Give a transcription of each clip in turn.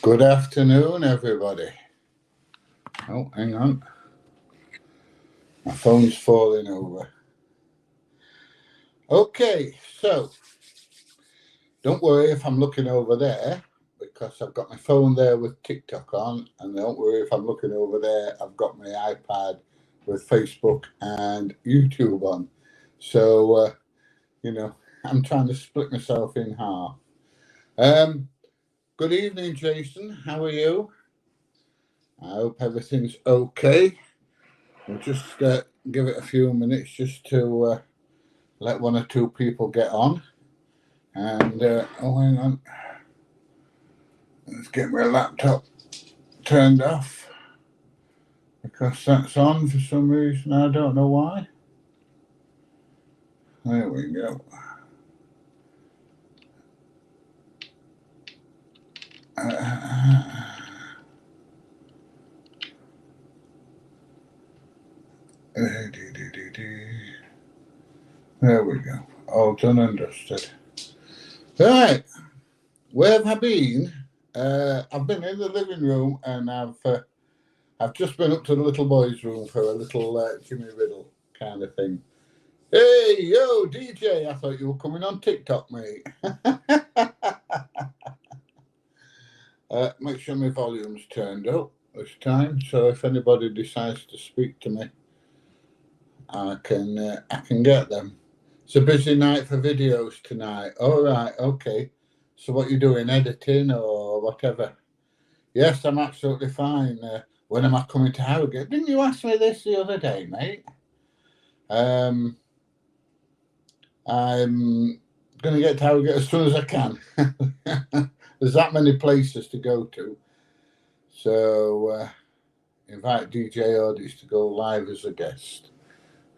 Good afternoon, everybody. Oh, hang on. My phone's falling over. Okay, so don't worry if I'm looking over there because I've got my phone there with TikTok on, and don't worry if I'm looking over there, I've got my iPad with Facebook and YouTube on. So, I'm trying to split myself in half. Good evening, Jason. How are you? I hope everything's okay. We'll just give it a few minutes just to let one or two people get on. And, oh, hang on. Let's get my laptop turned off because that's on for some reason. I don't know why. There we go. There we go. All done and dusted. Right. Where have I been? I've been in the living room, and I've just been up to the little boy's room for a little Jimmy Riddle kind of thing. Hey, yo, DJ, I thought you were coming on TikTok, mate. Make sure my volume's turned up this time, so if anybody decides to speak to me, I can get them. It's a busy night for videos tonight. All right, okay. So what you doing, editing or whatever? Yes, I'm absolutely fine. When am I coming to Harrogate? Didn't you ask me this the other day, mate? I'm going to get to Harrogate as soon as I can. There's that many places to go to. So invite DJ Odis to go live as a guest.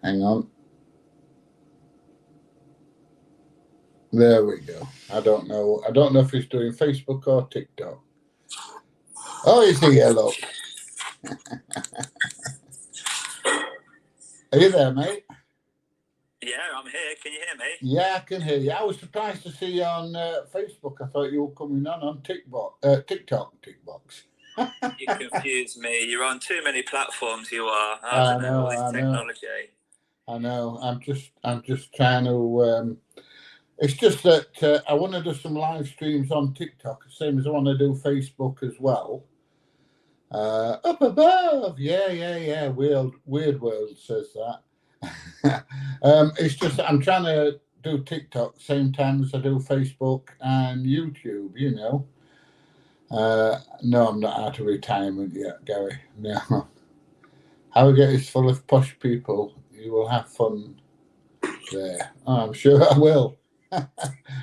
Hang on. There we go. I don't know if he's doing Facebook or TikTok. Oh, he's here, look. Are you there, mate? Yeah, I'm here. Can you hear me? Yeah, I can hear you. I was surprised to see you on Facebook. I thought you were coming on TikTok. You confuse me. You're on too many platforms. You are. I know. All this technology. I know. I'm just trying to. It's just that I want to do some live streams on TikTok, same as I want to do Facebook as well. Up above, yeah. Weird World says that. It's just I'm trying to do TikTok same time as I do Facebook and YouTube. No, I'm not out of retirement yet, Gary. No. Harrogate is full of posh people. You will have fun there. Oh, I'm sure I will.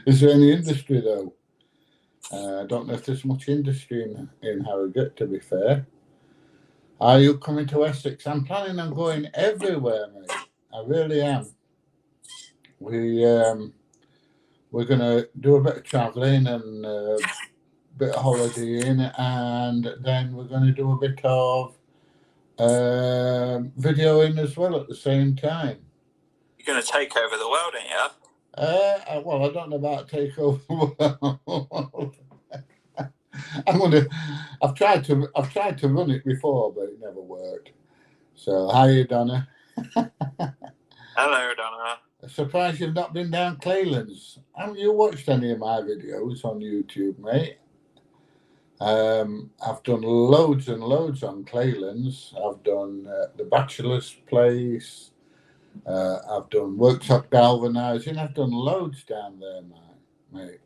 Is there any industry though? I don't know if there's much industry in Harrogate, to be fair. Are you coming to Essex? I'm planning on going everywhere, mate. I really am. We're going to do a bit of travelling and a bit of holidaying, and then we're going to do a bit of videoing as well at the same time. You're going to take over the world, ain't you? Well, I don't know about take over the world. I've tried to run it before, but it never worked. So, hi, Donna. Hello, Donna. Surprised you've not been down Claylands. Haven't you watched any of my videos on YouTube, mate? I've done loads and loads on Claylands. I've done the Bachelor's Place. I've done worktop galvanizing. I've done loads down there, mate.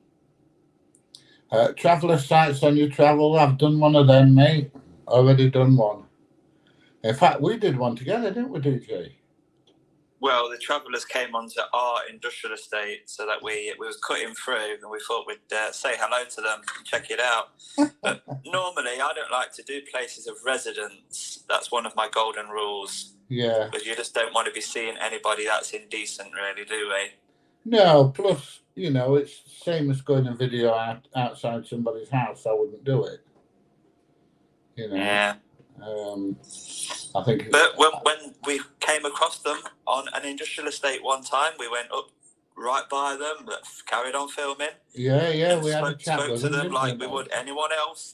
Traveller sites on your travel. I've done one of them, mate. Already done one. In fact, we did one together, didn't we, DJ? Well, the travellers came onto our industrial estate, so that we was cutting through, and we thought we'd say hello to them and check it out. But normally, I don't like to do places of residence. That's one of my golden rules. Yeah. Because you just don't want to be seeing anybody that's indecent, really, do we? No, plus, it's the same as going and video outside somebody's house. I wouldn't do it. Yeah. I think. But when we came across them on an industrial estate one time, we went up right by them, but carried on filming. Yeah, And we had a chat spoke with to them, them like we mate? would anyone else.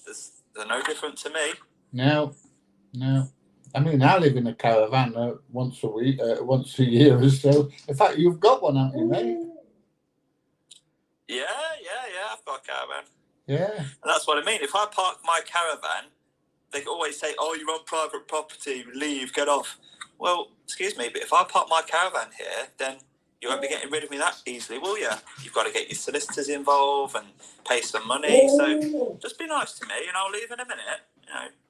They're no different to me. No. I mean, I live in a caravan once a week, once a year or so. In fact, you've got one, haven't you, mate? Yeah. I've got a caravan. Yeah. And that's what I mean. If I park my caravan, they always say, "Oh, you're on private property. Leave. Get off." Well, excuse me, but if I park my caravan here, then you won't be getting rid of me that easily, will you? You've got to get your solicitors involved and pay some money. So just be nice to me, and I'll leave in a minute.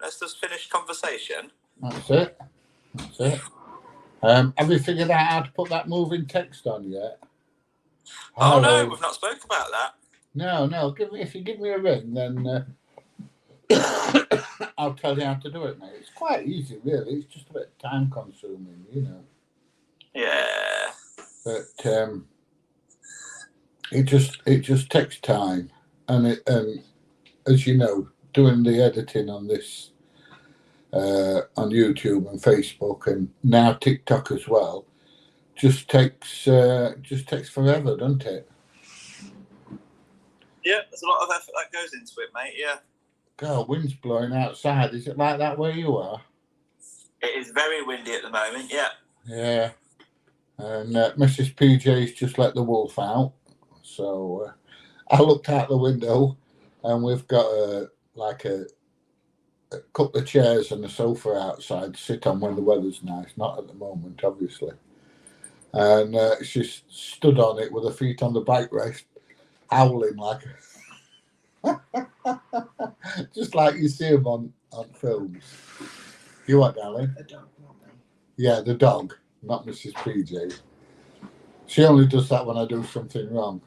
Let's just finish conversation. That's it. Have we figured out how to put that moving text on yet? Oh no, we've not spoke about that. No. If you give me a ring, then I'll tell you how to do it, mate. It's quite easy, really. It's just a bit time consuming, Yeah. But it just takes time, and as you know, doing the editing on this on YouTube and Facebook and now TikTok as well just takes forever, doesn't it? Yeah, there's a lot of effort that goes into it, mate. Yeah. God, wind's blowing outside. Is it like that where you are? It is very windy at the moment. Yeah. Yeah. And Mrs. PJ's just let the wolf out, so I looked out the window, and we've got a couple of chairs and a sofa outside to sit on when the weather's nice. Not at the moment, obviously. And she stood on it with her feet on the bike rest, howling like, just like you see them on films. You what, darling? The dog. Yeah, the dog, not Mrs. PJ. She only does that when I do something wrong,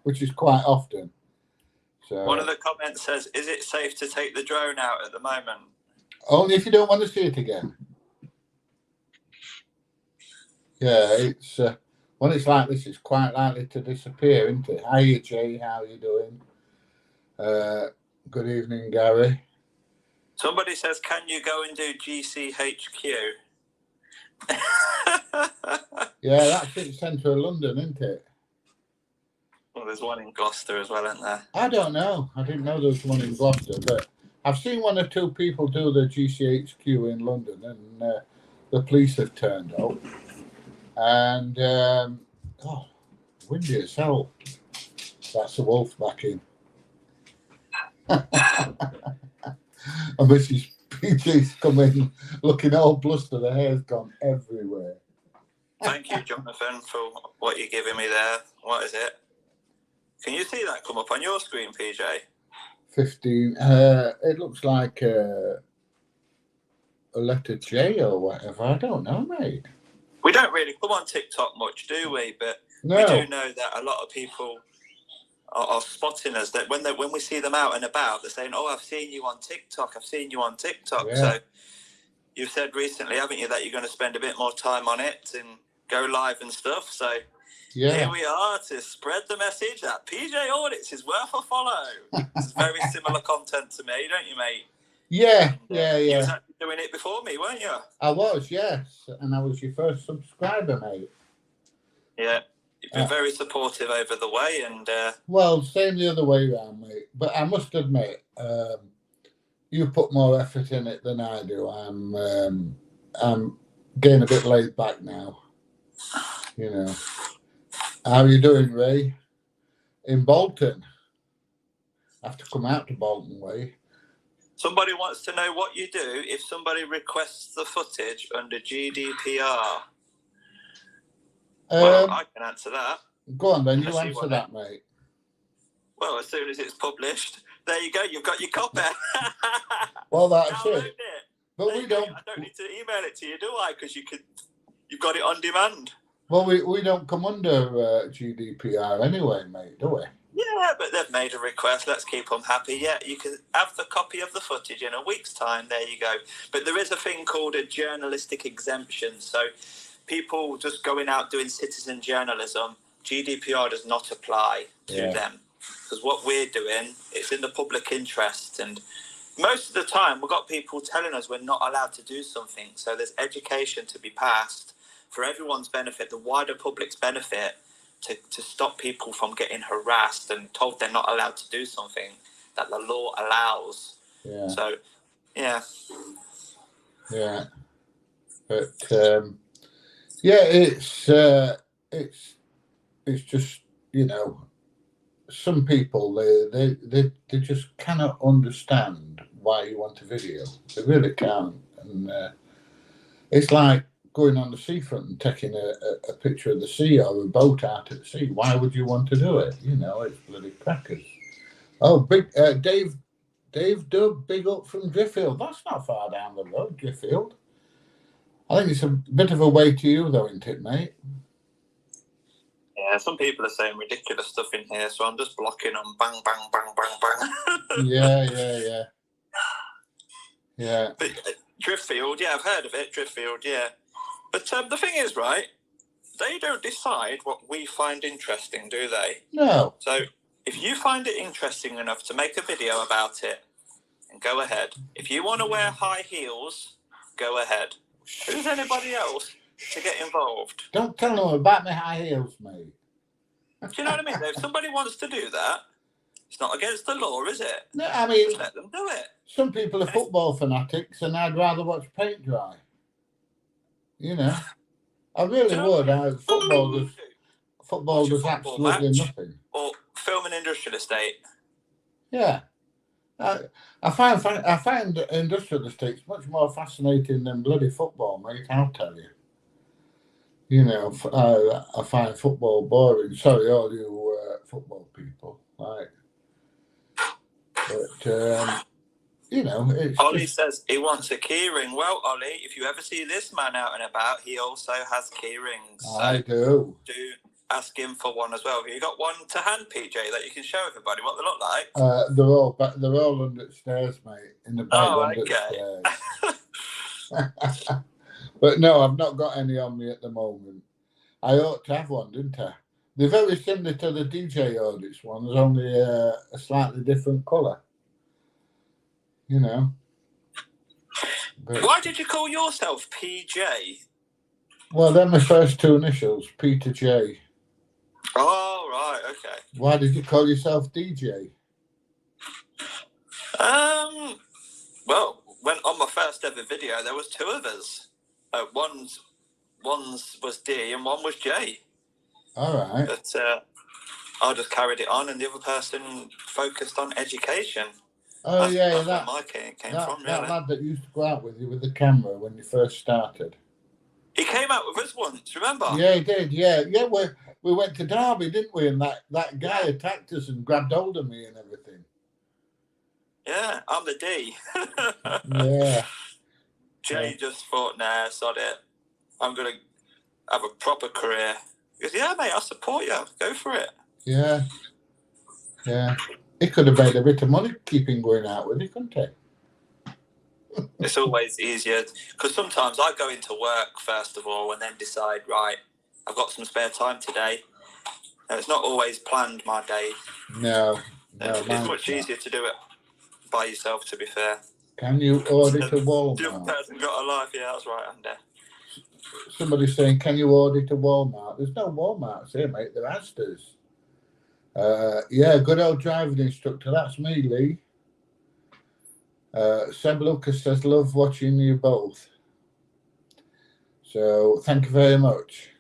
which is quite often. So, one of the comments says, "Is it safe to take the drone out at the moment?" Only if you don't want to see it again. Yeah, it's when it's like this, it's quite likely to disappear, isn't it? Hiya, Jay. How are you doing? Good evening, Gary. Somebody says, "Can you go and do GCHQ?" Yeah, that's in the centre of London, isn't it? Well, there's one in Gloucester as well, isn't there? I don't know. I didn't know there was one in Gloucester, but I've seen one or two people do the GCHQ in London, and the police have turned up. And windy as hell. That's the wolf back in. And Mrs. PJ's come in looking all blustered. The hair's gone everywhere. Thank you, Jonathan, for what you're giving me there. What is it? Can you see that come up on your screen, PJ? 15. It looks like a letter J or whatever. I don't know, mate. We don't really come on TikTok much, do we? But No. We do know that a lot of people are spotting us. That when we see them out and about, they're saying, "Oh, I've seen you on TikTok. I've seen you on TikTok." Yeah. So you've said recently, haven't you, that you're going to spend a bit more time on it and go live and stuff. So here we are to spread the message that PJ Audits is worth a follow. It's very similar content to me, don't you, mate? Yeah. You was actually doing it before me, weren't you? I was, yes. And I was your first subscriber, mate. Yeah. You've been very supportive over the way, and well, same the other way around, mate. But I must admit, you put more effort in it than I do. I'm getting a bit laid back now. How are you doing, Ray? In Bolton. I have to come out to Bolton way. Somebody wants to know what you do if somebody requests the footage under GDPR. Well, I can answer that. Go on, then. You answer that, mate. Well, as soon as it's published, there you go. You've got your copy. Well, that's Download it. But I don't need to email it to you, do I? Because you've got it on demand. Well, we don't come under GDPR anyway, mate, do we? Yeah, but they've made a request. Let's keep them happy. Yeah, you can have the copy of the footage in a week's time. There you go. But there is a thing called a journalistic exemption. So people just going out doing citizen journalism, GDPR does not apply to them. Because what we're doing, it's in the public interest. And most of the time, we've got people telling us we're not allowed to do something. So there's education to be passed for everyone's benefit, the wider public's benefit, to stop people from getting harassed and told they're not allowed to do something that the law allows. Yeah. So, yeah. Yeah. But yeah, it's just, you know, some people they just cannot understand why you want a video. They really can't. And it's like going on the seafront and taking a picture of the sea or a boat out at sea. Why would you want to do it? You know, it's bloody crackers. Oh, big Dave Dubb, big up from Driffield. That's not far down the road, Driffield. I think it's a bit of a way to you, though, isn't it, mate? Yeah, some people are saying ridiculous stuff in here, so I'm just blocking them. Bang, bang, bang, bang, bang. Yeah. But, Driffield, yeah, I've heard of it, Driffield, yeah. But the thing is, right, they don't decide what we find interesting, do they? No. So if you find it interesting enough to make a video about it, and go ahead. If you want to wear high heels, go ahead. Who's anybody else to get involved? Don't tell them about my high heels, mate. Do you know what I mean? If somebody wants to do that, it's not against the law, is it? No, I mean, just let them do it. Some people are football fanatics, and I'd rather watch paint dry. You know, I really would. Football does absolutely nothing. Or film an industrial estate. Yeah, I find industrial estates much more fascinating than bloody football, mate. I'll tell you. You know, I find football boring. Sorry, all you football people, right? But you know, Ollie says he wants a keyring. Well, Ollie, if you ever see this man out and about, he also has keyrings. I do. Do ask him for one as well. Have you got one to hand, PJ, that you can show everybody what they look like? They're all under the stairs, mate. In the bag under the stairs. But no, I've not got any on me at the moment. I ought to have one, didn't I? They're very similar to the DJ Audits one. There's only a slightly different colour. You know. But, why did you call yourself PJ? Well, they're my first two initials, Peter J. Oh, right, okay. Why did you call yourself DJ? Well, when on my first ever video, there was two of us. One's was D and one was J. All right. But I just carried it on, and the other person focused on education. Oh, that's where my came from, really. That lad that used to go out with you with the camera when you first started. He came out with us once, remember? Yeah, he did. Yeah. We went to Derby, didn't we? And that guy attacked us and grabbed hold of me and everything. Yeah, I'm the D. Yeah. Jay just thought, nah, sod it. I'm going to have a proper career. He goes, yeah, mate, I'll support you. Go for it. Yeah. He could have made a bit of money keeping going out with you, couldn't he? It's always easier. Because sometimes I go into work, first of all, and then decide, right, I've got some spare time today. And it's not always planned, my day. No. It's much easier to do it by yourself, to be fair. Can you audit a Walmart? The other person got a life, yeah, that's right, Andy. Somebody's saying, can you audit a Walmart? There's no Walmarts here, mate. They're Asdas. Yeah, good old driving instructor. That's me, Lee. Seb Lucas says, love watching you both. So, thank you very much.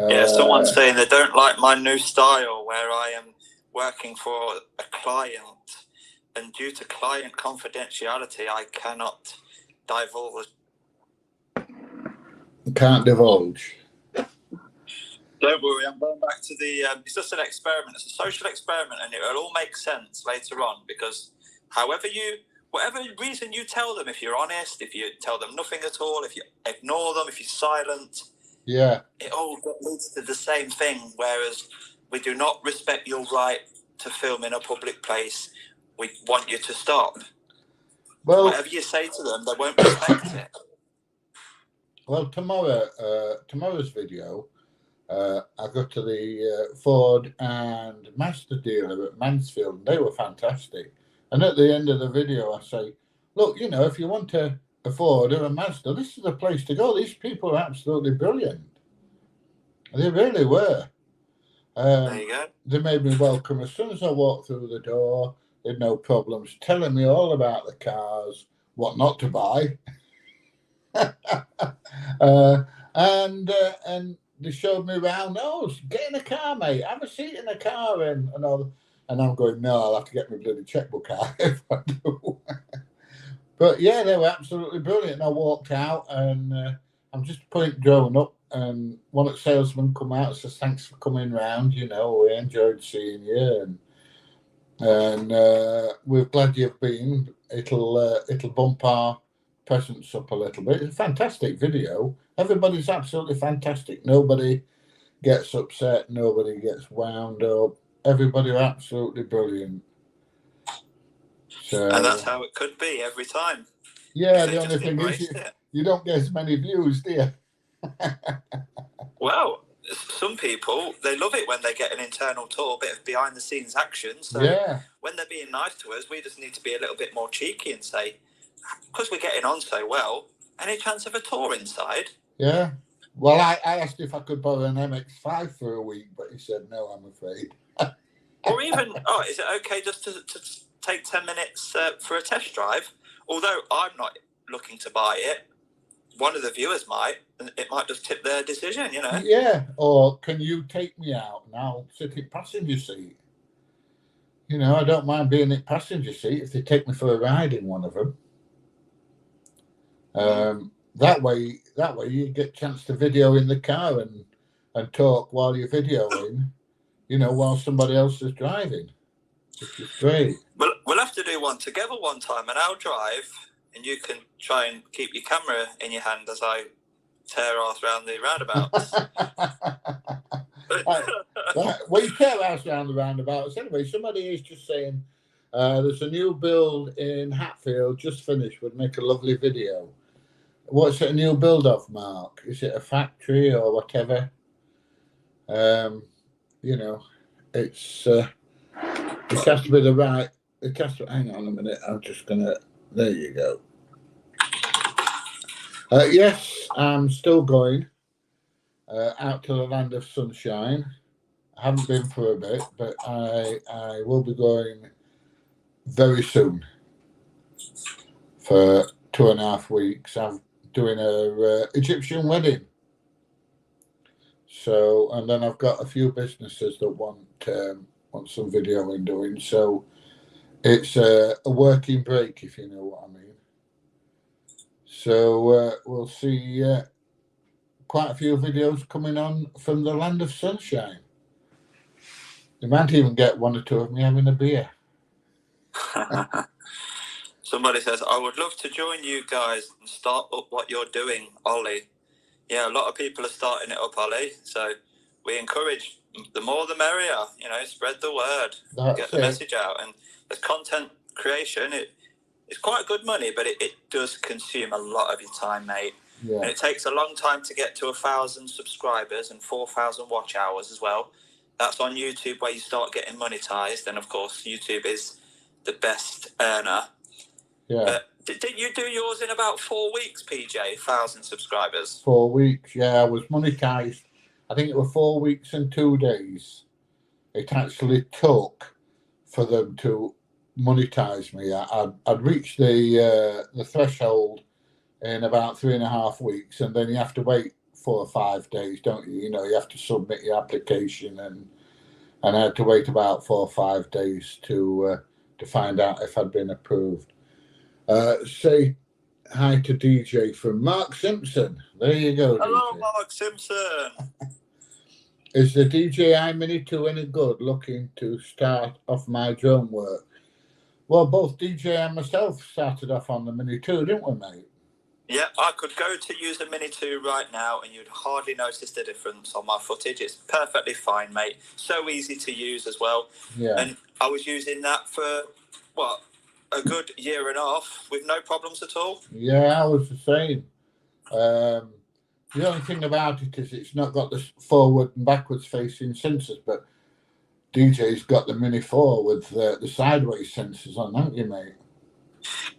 Yeah, someone's saying they don't like my new style where I am working for a client, and due to client confidentiality, I cannot divulge. Can't divulge. Don't worry, I'm going back to the... it's just an experiment. It's a social experiment, and it will all make sense later on, because whatever reason you tell them, if you're honest, if you tell them nothing at all, if you ignore them, if you're silent, yeah, it all leads to the same thing, whereas we do not respect your right to film in a public place. We want you to stop. Well, whatever you say to them, they won't respect it. Well, tomorrow's video, I got to the Ford and Mazda dealer at Mansfield, and they were fantastic. And at the end of the video, I say, look, you know, if you want to a Ford or a Mazda, this is the place to go. These people are absolutely brilliant. They really were. There you go. They made me welcome as soon as I walked through the door. They had no problems telling me all about the cars, what not to buy. And they showed me around. Oh, get in a car, mate. Have a seat in a car, and all. And I'm going, no, I'll have to get my bloody checkbook out if I do. But yeah, they were absolutely brilliant. And I walked out, and I'm just putting drone up, and one of the salesmen come out and says, "Thanks for coming round. You know, we enjoyed seeing you, and we're glad you've been. It'll bump our presence up a little bit. It's a fantastic video. Everybody's absolutely fantastic. Nobody gets upset. Nobody gets wound up. Everybody are absolutely brilliant. So, and that's how it could be every time. Yeah, the only thing is you don't get as many views, do you? Well, some people, they love it when they get an internal tour, a bit of behind the scenes action. So when they're being nice to us, we just need to be a little bit more cheeky and say, because we're getting on so well, any chance of a tour inside? Yeah. Well, I asked if I could borrow an MX-5 for a week, but he said no, I'm afraid. Or even, is it okay just to take 10 minutes for a test drive? Although I'm not looking to buy it, one of the viewers might, and it might just tip their decision, you know? Yeah, or can you take me out and I'll sit in passenger seat? You know, I don't mind being in passenger seat if they take me for a ride in one of them. That way you get a chance to video in the car and talk while you're videoing, you know, while somebody else is driving, which is great. We'll have to do one together one time, and I'll drive, and you can try and keep your camera in your hand as I tear off around the roundabouts. Well, you tear off around the roundabouts anyway. Somebody is just saying there's a new build in Hatfield just finished. Would make a lovely video. What's it a new build of, Mark? Is it a factory or whatever? You know, it has to be the right. It has to. Hang on a minute. I'm just gonna. There you go. Yes, I'm still going out to the land of sunshine. I haven't been for a bit, but I will be going very soon for 2.5 weeks. I'm doing a Egyptian wedding. So, and then I've got a few businesses that want some videoing doing. So it's a working break, if you know what I mean. So we'll see quite a few videos coming on from the land of sunshine. You might even get one or two of me having a beer. Somebody says, I would love to join you guys and start up what you're doing, Ollie. Yeah, a lot of people are starting it up, Ollie. So we encourage the more the merrier, you know, spread the word, get the message out. And the content creation, it's quite good money, but it does consume a lot of your time, mate. Yeah. And it takes a long time to get to 1,000 subscribers and 4,000 watch hours as well. That's on YouTube where you start getting monetized. And of course, YouTube is the best earner. Yeah. Didn't you do yours in about 4 weeks, PJ? 1,000 subscribers. 4 weeks, yeah. I was monetized. I think it was 4 weeks and 2 days. It actually took for them to monetize me. I'd reached the threshold in about 3.5 weeks, and then you have to wait 4 or 5 days, don't you? You know, you have to submit your application, and I had to wait about 4 or 5 days to find out if I'd been approved. Say hi to DJ from Mark Simpson. There you go. Hello, DJ. Mark Simpson. Is the DJI Mini 2 any good? Looking to start off my drone work. Well, both DJ and myself started off on the Mini 2, didn't we, mate? Yeah, I could go to use the Mini 2 right now and you'd hardly notice the difference on my footage. It's perfectly fine, mate. So easy to use as well. Yeah. And I was using that for, a good 1.5 years with no problems at all. Yeah, I was the same. The only thing about it is it's not got the forward and backwards facing sensors, but DJ's got the Mini 4 with the sideways sensors on, haven't you, mate?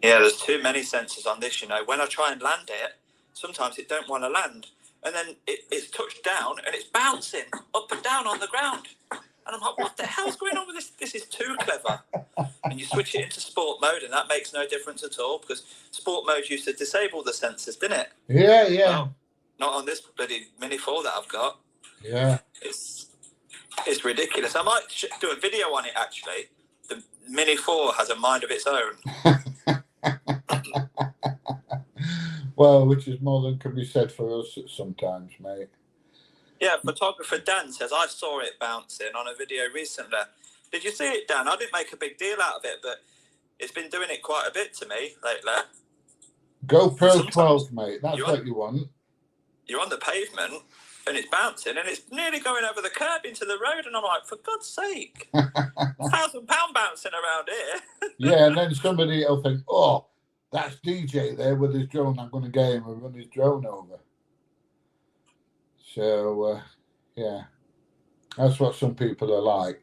Yeah, there's too many sensors on this, you know. When I try and land it, sometimes it don't want to land. And then it's touched down and it's bouncing up and down on the ground. And I'm like, what the hell's going on with this? This is too clever. And you switch it into sport mode and that makes no difference at all, because sport mode used to disable the sensors, didn't it? Yeah, yeah. Well, not on this bloody Mini 4 that I've got. Yeah. It's ridiculous. I might do a video on it, actually. The Mini 4 has a mind of its own. Well, which is more than can be said for us sometimes, mate. Yeah, photographer Dan says, I saw it bouncing on a video recently. Did you see it, Dan? I didn't make a big deal out of it, but it's been doing it quite a bit to me lately. GoPro Sometimes 12, mate. That's what you want. You're on the pavement and it's bouncing and it's nearly going over the curb into the road. And I'm like, for God's sake, £1,000 bouncing around here. Yeah, and then somebody will think, oh, that's DJ there with his drone. I'm going to get him and run his drone over. So, yeah, that's what some people are like.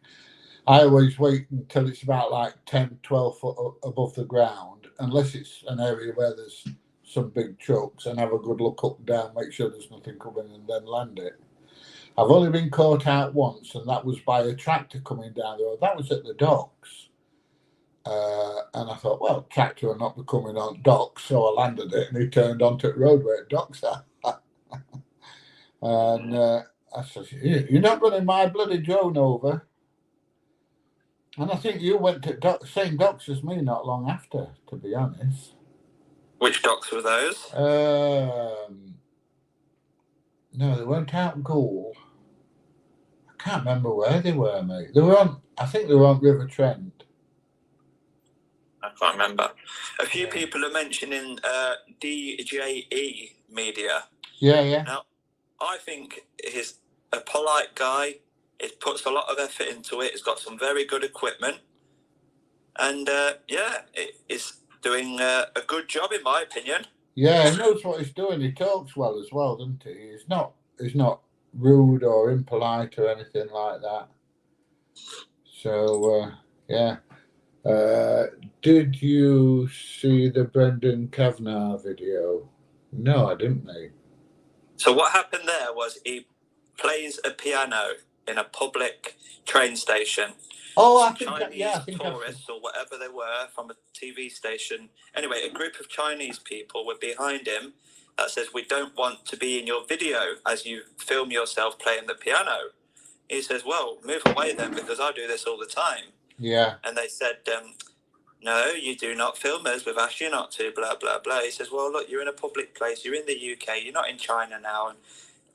I always wait until it's about like 10, 12 foot above the ground, unless it's an area where there's some big trucks, and have a good look up and down, make sure there's nothing coming, and then land it. I've only been caught out once, and that was by a tractor coming down the road. That was at the docks. And I thought, well, tractor will not be coming on docks, so I landed it, and he turned onto the road where docks are. And I said, you're not running my bloody drone over. And I think you went to same docks as me not long after, to be honest. Which docks were those? No, they weren't out Gould. I can't remember where they were, mate. They were on, I think they were on River Trent. I can't remember. A few people are mentioning DJE Media. Yeah, yeah. Now, I think he's a polite guy. He puts a lot of effort into it. He's got some very good equipment. And, it's doing a good job, in my opinion. Yeah, he knows what he's doing. He talks well as well, doesn't he? He's not rude or impolite or anything like that. So, yeah. Did you see the Brendan Kavanagh video? No, I didn't, mate. So what happened there was he plays a piano in a public train station. Oh, I think tourists or whatever they were from a TV station. Anyway, a group of Chinese people were behind him that says, we don't want to be in your video as you film yourself playing the piano. He says, well, move away then, because I do this all the time. Yeah. And they said, no, you do not film us. We've asked you not to, blah, blah, blah. He says, well, look, you're in a public place. You're in the UK. You're not in China now. And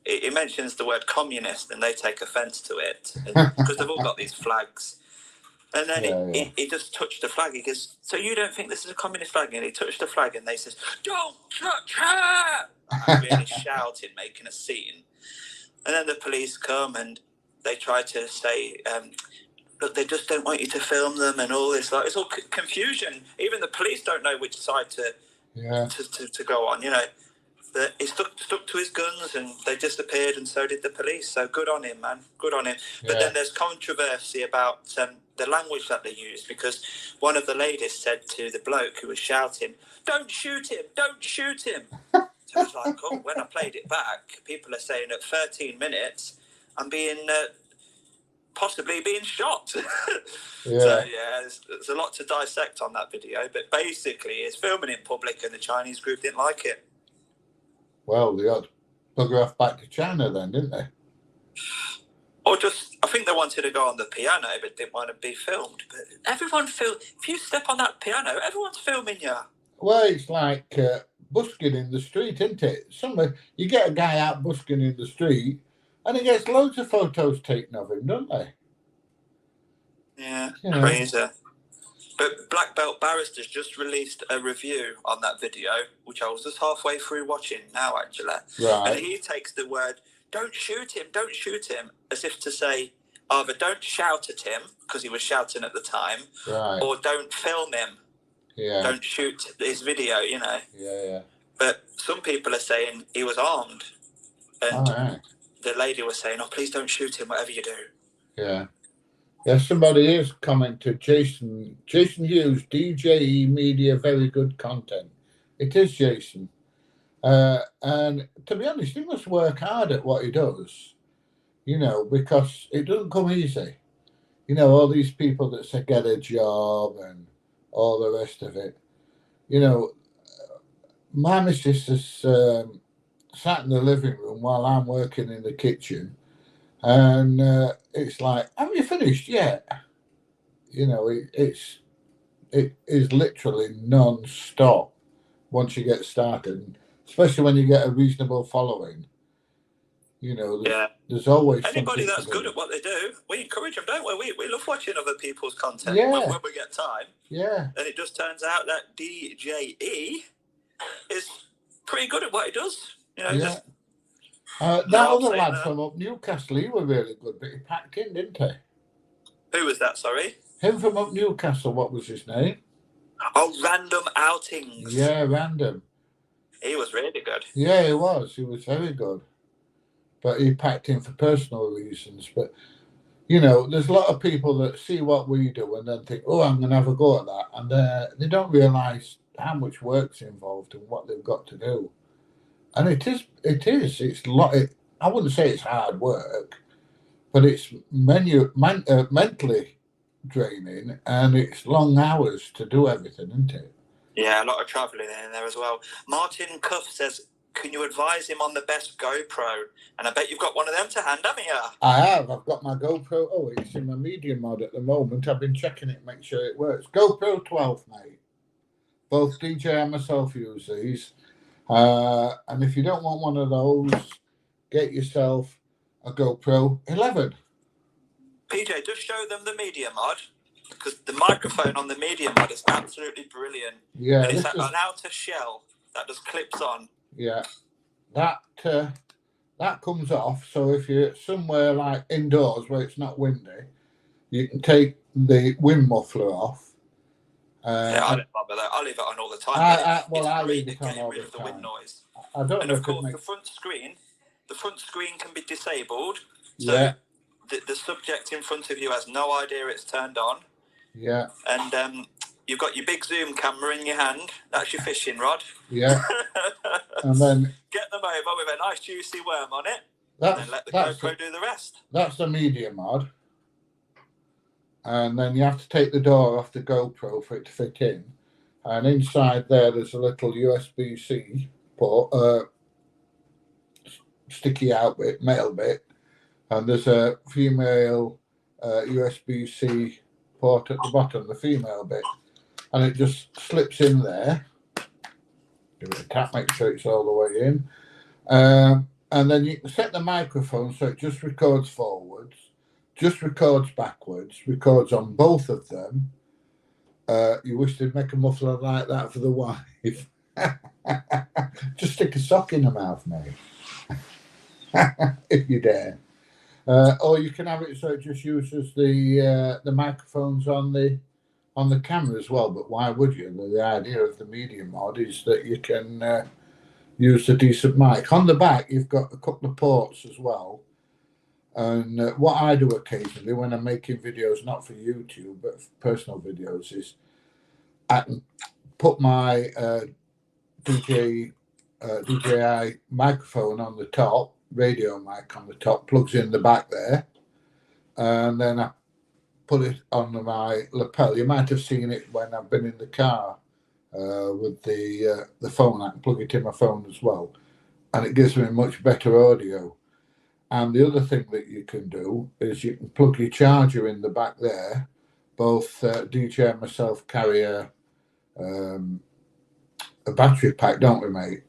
he mentions the word communist, and they take offence to it because they've all got these flags. And then he just touched the flag. He goes, so you don't think this is a communist flag? And he touched the flag, and they says, don't touch her! And really shouting, making a scene. And then the police come, and they try to say, look, they just don't want you to film them and all this. Like, it's all confusion. Even the police don't know which side to go on, you know. He stuck to his guns, and they disappeared, and so did the police. So good on him, man. Good on him. Yeah. But then there's controversy about the language that they used, because one of the ladies said to the bloke who was shouting, don't shoot him, don't shoot him. So I was like, oh, when I played it back, people are saying at 13 minutes, I'm possibly being shot. Yeah. So, yeah, there's a lot to dissect on that video. But basically, it's filming in public, and the Chinese group didn't like it. Well, they had to bugger off back to China then, didn't they? Or I think they wanted to go on the piano, but didn't want to be filmed. But everyone if you step on that piano, everyone's filming you. Well, it's like busking in the street, isn't it? You get a guy out busking in the street, and he gets loads of photos taken of him, don't they? Yeah, crazy. But Black Belt Barrister's just released a review on that video, which I was just halfway through watching now, actually. Right. And he takes the word, don't shoot him, as if to say, either don't shout at him, because he was shouting at the time, right, or don't film him. Yeah. Don't shoot his video, you know. Yeah. But some people are saying he was armed. And the lady was saying, oh, please don't shoot him, whatever you do. Yeah. Yeah, somebody is commented, Jason Hughes, DJE Media, very good content. It is, Jason. And to be honest, he must work hard at what he does, because it doesn't come easy. All these people that say get a job and all the rest of it. My missus has sat in the living room while I'm working in the kitchen, and it's like, have you finished yet? It is literally non-stop once you get started, especially when you get a reasonable following. There's always anybody something that's good at what they do. We encourage them, don't we? We love watching other people's content when we get time. Yeah. And it just turns out that DJE is pretty good at what he does. That other lad from up Newcastle, he was really good, but he packed in, didn't he? Who was that, sorry? Him from up Newcastle, what was his name? Oh, Random Outings. Yeah, Random. He was really good. Yeah, he was. He was very good. But he packed in for personal reasons. But, there's a lot of people that see what we do and then think, oh, I'm going to have a go at that. And they don't realise how much work's involved and what they've got to do. And it is. I wouldn't say it's hard work, but it's mentally draining, and it's long hours to do everything, isn't it? Yeah, a lot of travelling in there as well. Martin Cuff says, can you advise him on the best GoPro? And I bet you've got one of them to hand, haven't you? I have. I've got my GoPro. Oh, it's in my medium mod at the moment. I've been checking it, make sure it works. GoPro 12, mate. Both DJ and myself use these. And if you don't want one of those, get yourself a GoPro 11. PJ, just show them the media mod, because the microphone on the media mod is absolutely brilliant. Yeah, and it's an outer shell that just clips on. Yeah, that comes off. So if you're somewhere like indoors where it's not windy, you can take the wind muffler off. Yeah, I don't bother that. I leave it on all the time. I leave it on all the time. The wind noise. I don't and know of course, the front screen can be disabled. So yeah. The subject in front of you has no idea it's turned on. Yeah. And you've got your big zoom camera in your hand. That's your fishing rod. Yeah. And then get them over with a nice juicy worm on it. And then let the GoPro do the rest. That's the media mod. And then you have to take the door off the GoPro for it to fit in. And inside there's a little USB-C port, sticky out bit, metal bit. And there's a female USB-C port at the bottom, the female bit. And it just slips in there. Give it a tap, make sure it's all the way in. And then you can set the microphone so it just records forwards, just records backwards, records on both of them. You wish to make a muffler like that for the wife. Just stick a sock in her mouth, mate. If you dare. Or you can have it so it just uses the microphones on the camera as well. But why would you? The idea of the medium mod is that you can use a decent mic. On the back, you've got a couple of ports as well. And what I do occasionally when I'm making videos, not for YouTube, but for personal videos, is I can put my DJI microphone on the top, radio mic on the top, plugs in the back there, and then I put it on my lapel. You might have seen it when I've been in the car with the phone. I can plug it in my phone as well, and it gives me much better audio. And the other thing that you can do is you can plug your charger in the back there. Both DJ and myself carry a battery pack, don't we, mate?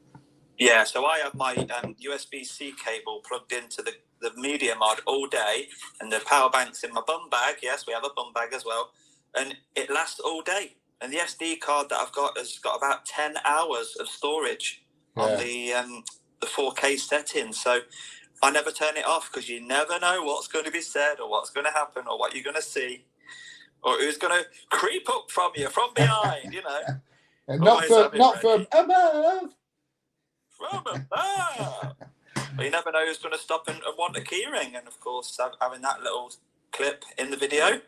Yeah, so I have my USB-C cable plugged into the media mod all day, and the power bank's in my bum bag. Yes, we have a bum bag as well. And it lasts all day. And the SD card that I've got has got about 10 hours of storage on the 4K setting. So I never turn it off, because you never know what's going to be said or what's going to happen or what you're going to see or who's going to creep up from you from behind, Not from above. From above. But you never know who's going to stop and want a keyring. And, of course, having that little clip in the video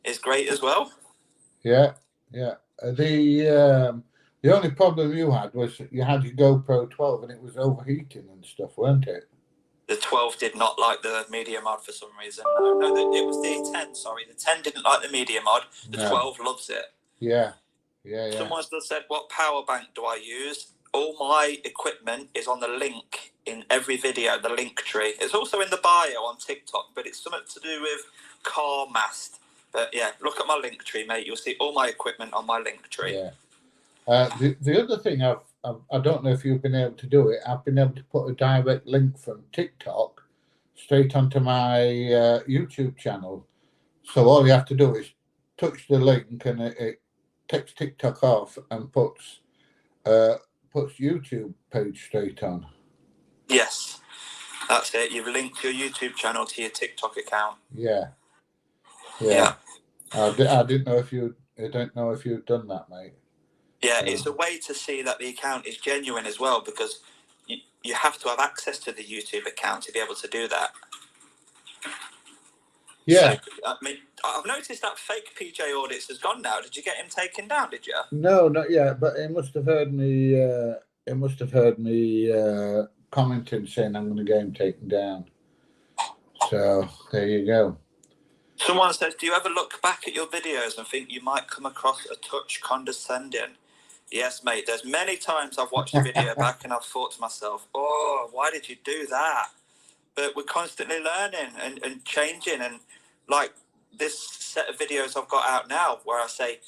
is great as well. Yeah, yeah. The only problem you had was you had your GoPro 12 and it was overheating and stuff, weren't it? The 12 did not like the media mod for some reason. No, it was the 10. Sorry, the 10 didn't like the media mod. The 12 loves it. Yeah. Someone still said, "What power bank do I use?" All my equipment is on the link in every video. The link tree. It's also in the bio on TikTok, but it's something to do with car mast. But yeah, look at my link tree, mate. You'll see all my equipment on my link tree. Yeah. The other thing I don't know if you've been able to do it. I've been able to put a direct link from TikTok straight onto my YouTube channel. So all you have to do is touch the link, and it takes TikTok off and puts YouTube page straight on. Yes, that's it. You've linked your YouTube channel to your TikTok account. Yeah. I don't know if you've done that, mate. Yeah, it's a way to see that the account is genuine as well, because you have to have access to the YouTube account to be able to do that. Yeah. So, I mean, I've noticed that fake PJ Audits has gone now. Did you get him taken down? Did you? No, not yet. But it must have heard me. Commenting saying I'm going to get him taken down. So there you go. Someone says, "Do you ever look back at your videos and think you might come across a touch condescending?" Yes, mate. There's many times I've watched a video back and I've thought to myself, "Oh, why did you do that?" But we're constantly learning and changing. And like this set of videos I've got out now where I say,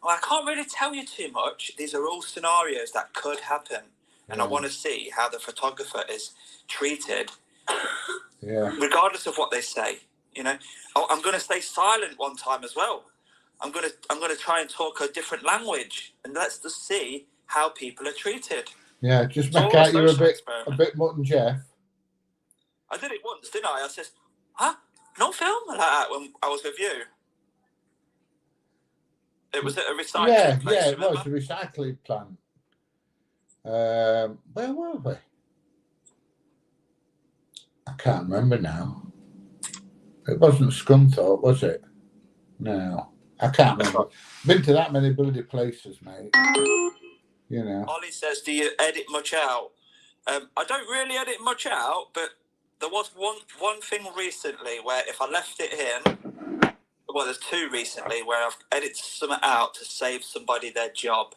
"Well, I can't really tell you too much. These are all scenarios that could happen. And I want to see how the photographer is treated, regardless of what they say. You know, I'm going to stay silent one time as well. I'm going to try and talk a different language, and let's just see how people are treated." Yeah, just make out you're a bit Mutton Jeff. I did it once, didn't I? I said, "Huh? No film like that when I was with you." It was at a recycling place. Yeah, it was a recycling plant. Where were we? I can't remember now. It wasn't Scunthorpe, was it? No, I can't remember. Been to that many bloody places, mate. You know. Ollie says, "Do you edit much out?" I don't really edit much out, but there was one thing recently where if I left it in, well, there's two recently where I've edited something out to save somebody their job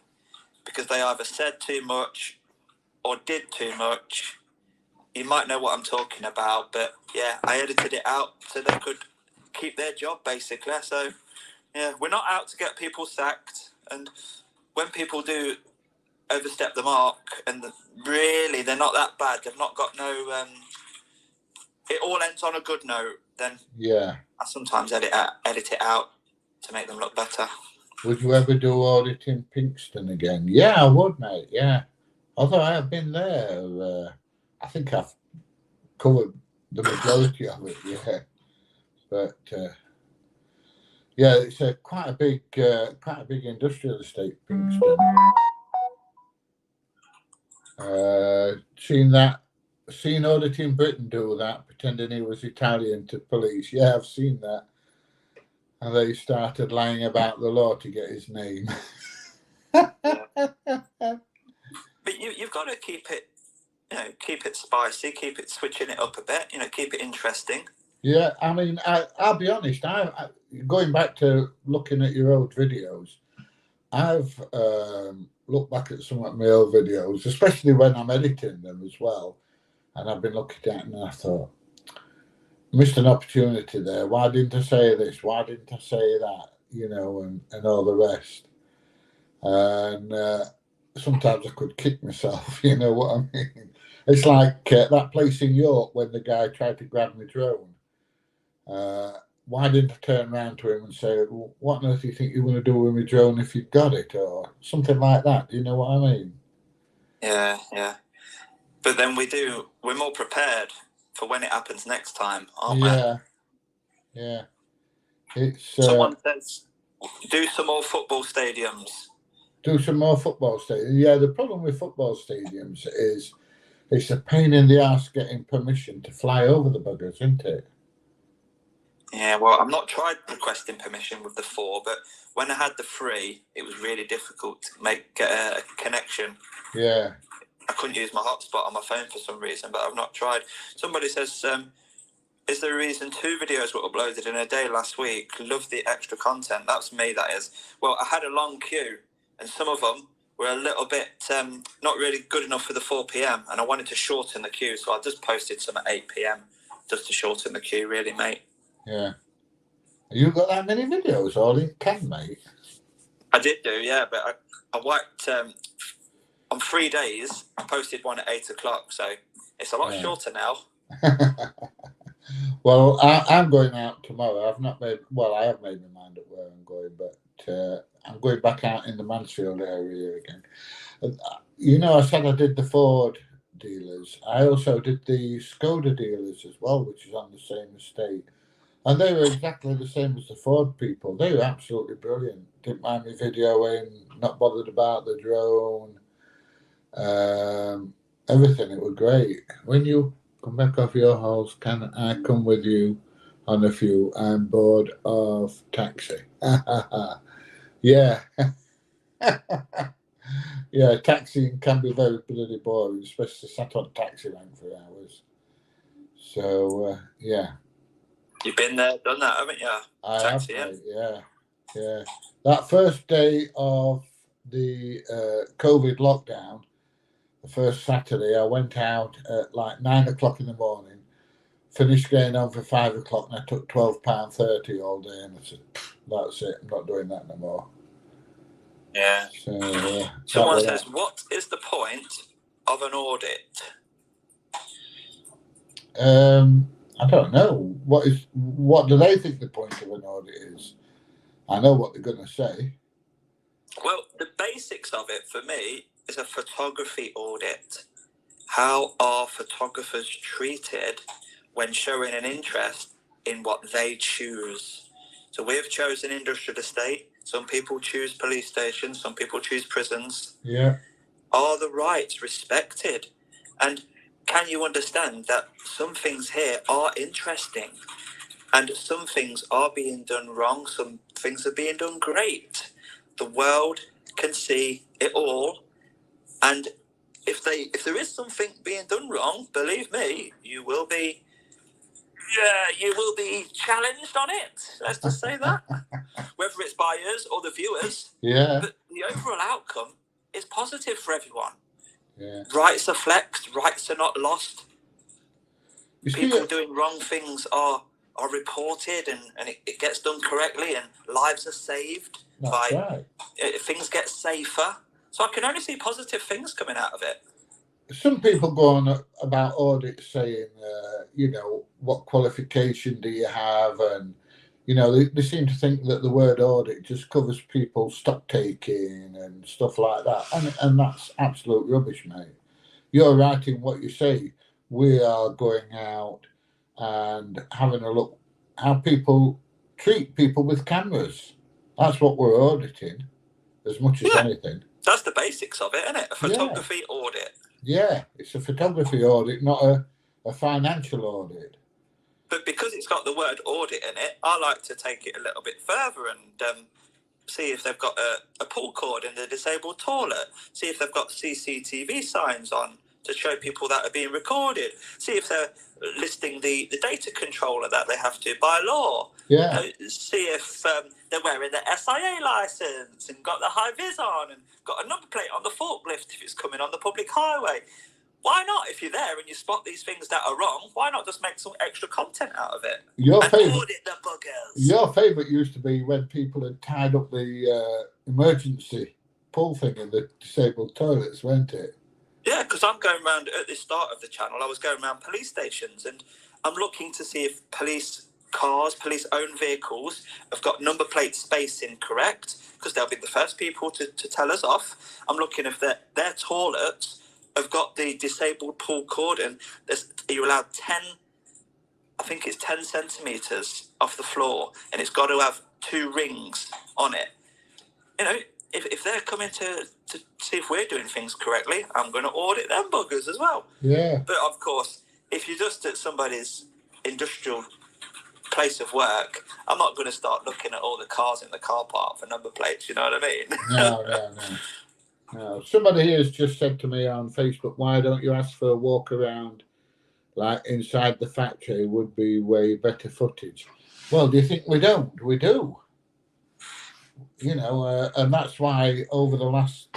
because they either said too much or did too much. You might know what I'm talking about, but yeah, I edited it out so they could keep their job, basically. So, yeah, we're not out to get people sacked. And when people do overstep the mark, and really they're not that bad, they've not got no, it all ends on a good note, then I sometimes edit it out to make them look better. Would you ever do audit in Pinkston again? Yeah, I would, mate, yeah. Although I have been there, I think I've covered the majority of it, yeah. But yeah, it's quite a big industrial estate, Pinkston. Seen Auditing Britain do that, pretending he was Italian to police. Yeah, I've seen that. And they started lying about the law to get his name. But you've got to keep it, keep it spicy, keep it switching it up a bit, keep it interesting. Yeah, I mean, I'll be honest. I going back to looking at your old videos, I've looked back at some of my old videos, especially when I'm editing them as well, and I've been looking at it and I thought, missed an opportunity there. Why didn't I say this? Why didn't I say that? And all the rest. And sometimes I could kick myself, you know what I mean? It's like that place in York when the guy tried to grab my drone. Why didn't I turn around to him and say, well, what on earth do you think you're going to do with my drone if you've got it? Or something like that. You know what I mean? Yeah. But then we're more prepared for when it happens next time, aren't we? Yeah. Someone says, do some more football stadiums. Do some more football stadiums. Yeah, the problem with football stadiums is it's a pain in the ass getting permission to fly over the buggers, isn't it? Yeah, well, I've not tried requesting permission with the 4, but when I had the 3, it was really difficult to get a connection. Yeah. I couldn't use my hotspot on my phone for some reason, but I've not tried. Somebody says, is there a reason 2 videos were uploaded in a day last week? Love the extra content. That's me, that is. Well, I had a long queue, and some of them were a little bit not really good enough for the 4 p.m, and I wanted to shorten the queue, so I just posted some at 8 p.m, just to shorten the queue, really, mate. Yeah. You got that many videos all in can, mate? I did do, yeah, but I wiped on 3 days. I posted one at 8 o'clock, so it's a lot shorter now. Well, I'm going out tomorrow. I've not made. Well, I have made my mind up where I'm going, but I'm going back out in the Mansfield area again. You know, I said I did the Ford dealers. I also did the Skoda dealers as well, which is on the same estate. And they were exactly the same as the Ford people. They were absolutely brilliant. Didn't mind me videoing, not bothered about the drone, everything. It was great. When you come back off your horse, can I come with you on a few? I'm bored of taxi. Yeah. Yeah, taxiing can be very bloody boring, especially sat on taxi rank for hours. So, yeah. You've been there, done that, haven't you? I have, mate, yeah. That first day of the COVID lockdown, the first Saturday, I went out at like 9 o'clock in the morning, finished going on for 5 o'clock, and I took £12.30 all day, and I said, that's it, I'm not doing that no more. Yeah. So, someone says, what is the point of an audit? I don't know. What do they think the point of an audit is? I know what they're going to say. Well, the basics of it for me is a photography audit. How are photographers treated when showing an interest in what they choose? So we've chosen industrial estate. Some people choose police stations. Some people choose prisons. Yeah. Are the rights respected? And can you understand that some things here are interesting and some things are being done wrong? Some things are being done great. The world can see it all. And if there is something being done wrong, believe me, you will be challenged on it. Let's just say that. Whether it's by us or the viewers. Yeah. But the overall outcome is positive for everyone. Yeah. Rights are flexed, rights are not lost. People doing wrong things are reported and it gets done correctly and lives are saved. That's right. Things get safer. So I can only see positive things coming out of it. Some people go on about audits saying, what qualification do you have? And, they seem to think that the word audit just covers people stock taking and stuff like that. And that's absolute rubbish, mate. You're right in what you say. We are going out and having a look how people treat people with cameras. That's what we're auditing as much as anything. That's the basics of it, isn't it? A photography audit. Yeah, it's a photography audit, not a financial audit. But because it's got the word audit in it, I like to take it a little bit further and see if they've got a pull cord in the disabled toilet. See if they've got CCTV signs on to show people that are being recorded. See if they're listing the data controller that they have to by law. Yeah. See if they're wearing the SIA license and got the high vis on and got a number plate on the forklift if it's coming on the public highway. Why not? If you're there and you spot these things that are wrong, why not just make some extra content out of it? Audit the buggers. Your favourite used to be when people had tied up the emergency pull thing in the disabled toilets, weren't it? Yeah, because I'm going around at the start of the channel. I was going around police stations and I'm looking to see if police cars, police-owned vehicles have got number plate spacing correct, because they'll be the first people to tell us off. I'm looking if their toilets have got the disabled pull cord and you're allowed 10 centimetres off the floor and it's got to have 2 rings on it. If they're coming to see if we're doing things correctly, I'm going to audit them buggers as well. Yeah. But of course, if you're just at somebody's industrial place of work, I'm not going to start looking at all the cars in the car park for number plates. You know what I mean? No. Somebody here has just said to me on Facebook, why don't you ask for a walk around like inside the factory? Would be way better footage. Well, do you think we don't? We do. You know, and that's why over the last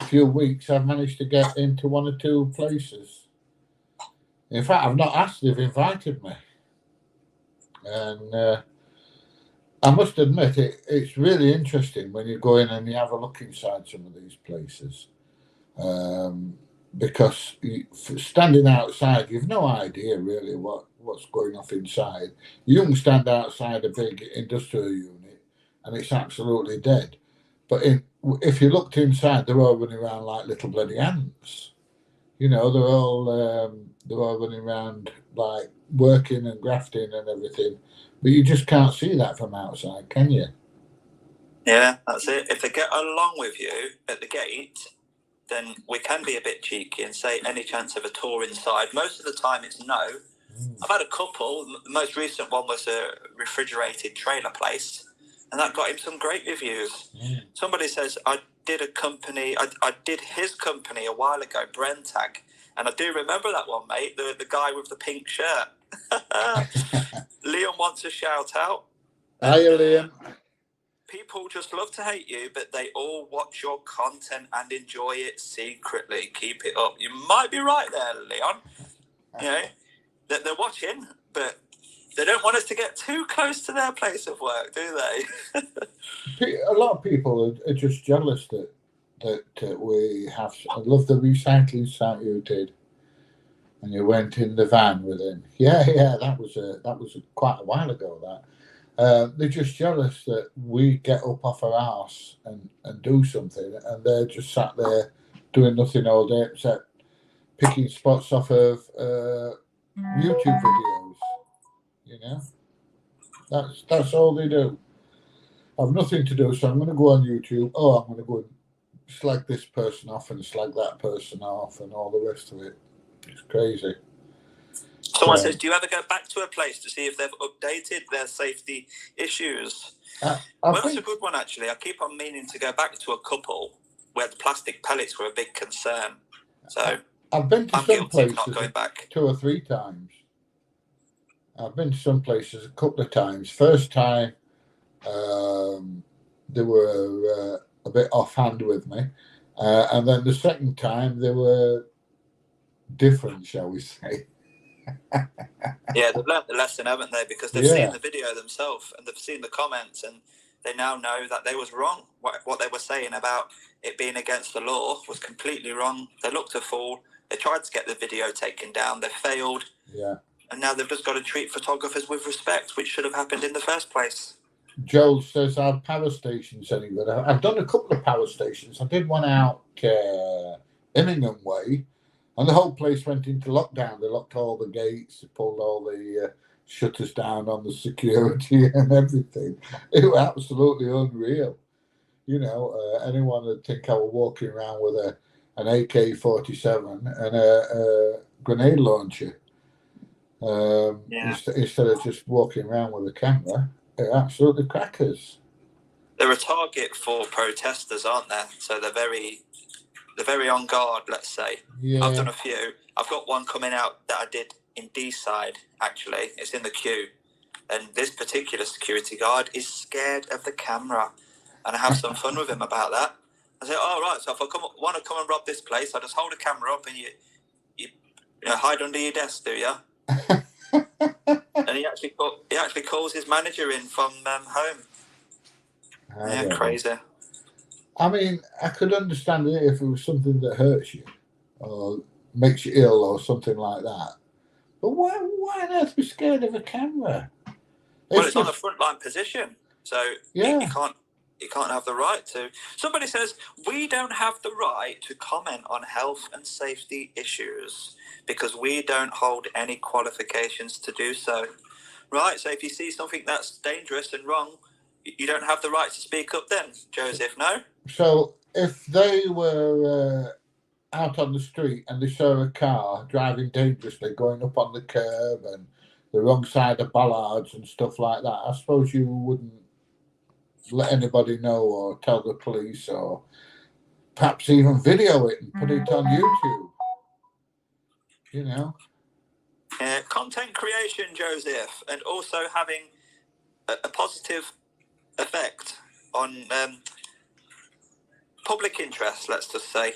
few weeks I've managed to get into one or two places. In fact, I've not asked, they've invited me. And I must admit, it's really interesting when you go in and you have a look inside some of these places. Because standing outside, you've no idea really what's going on inside. You can stand outside a big industrial unit and it's absolutely dead. But if you looked inside, they're all running around like little bloody ants. You know, they're all running around like working and grafting and everything. But you just can't see that from outside, can you? Yeah, that's it. If they get along with you at the gate, then we can be a bit cheeky and say any chance of a tour inside. Most of the time it's no. I've had a couple. The most recent one was a refrigerated trailer place, and that got him some great reviews. Somebody says, I did his company a while ago, Brentag, and I do remember that one, mate, the guy with the pink shirt. Liam wants a shout out. Hiya, Liam. People just love to hate you, but they all watch your content and enjoy it secretly. Keep it up. You might be right there, Leon. You know, that they're watching, but they don't want us to get too close to their place of work, do they? A lot of people are just jealous that we have. I love the recycling site you did, and you went in the van with him. Yeah, that was quite a while ago. They're just jealous that we get up off our arse and do something, and they're just sat there doing nothing all day except picking spots off of YouTube videos. You know, that's all they do. I've nothing to do, so I'm going to go on YouTube. Oh, I'm going to go and slag this person off and slag that person off and all the rest of it. It's crazy. Someone says, do you ever go back to a place to see if they've updated their safety issues? That's a good one, actually. I keep on meaning to go back to a couple where the plastic pellets were a big concern. So I've been to some places not going back 2 or 3 times. I've been to some places a couple of times. First time, they were a bit offhand with me. And then the second time, they were different, shall we say. Yeah, they've learnt the lesson, haven't they? Because they've seen the video themselves and they've seen the comments, and they now know that they was wrong. What they were saying about it being against the law was completely wrong. They looked a fool. They tried to get the video taken down. They failed. Yeah. And now they've just got to treat photographers with respect, which should have happened in the first place. Joel says, our power stations any good? I've done a couple of power stations. I did one out Immingham Way, and the whole place went into lockdown. They locked all the gates, they pulled all the shutters down on the security and everything. It was absolutely unreal. You know, anyone would think I was walking around with an AK-47 and a grenade launcher. Instead of just walking around with a camera. They're absolutely crackers. They're a target for protesters, aren't they? So they're very on guard, let's say. Yeah. I've done a few. I've got one coming out that I did in D-side, actually. It's in the queue. And this particular security guard is scared of the camera. And I have some fun with him about that. I say, oh, right, so if I want to come and rob this place, I just hold a camera up and you hide under your desk, do you? And he actually calls his manager in from home. Crazy. I mean, I could understand it if it was something that hurts you or makes you ill or something like that. But why on earth be scared of a camera? It's on a frontline position, so you can't have the right to. Somebody says, we don't have the right to comment on health and safety issues because we don't hold any qualifications to do so. Right, so if you see something that's dangerous and wrong, you don't have the right to speak up then, Joseph, no? So if they were out on the street and they saw a car driving dangerously, going up on the curb and the wrong side of bollards and stuff like that, I suppose you wouldn't let anybody know or tell the police or perhaps even video it and put it on YouTube. You know. Content creation, Joseph, and also having a positive effect on public interest, let's just say.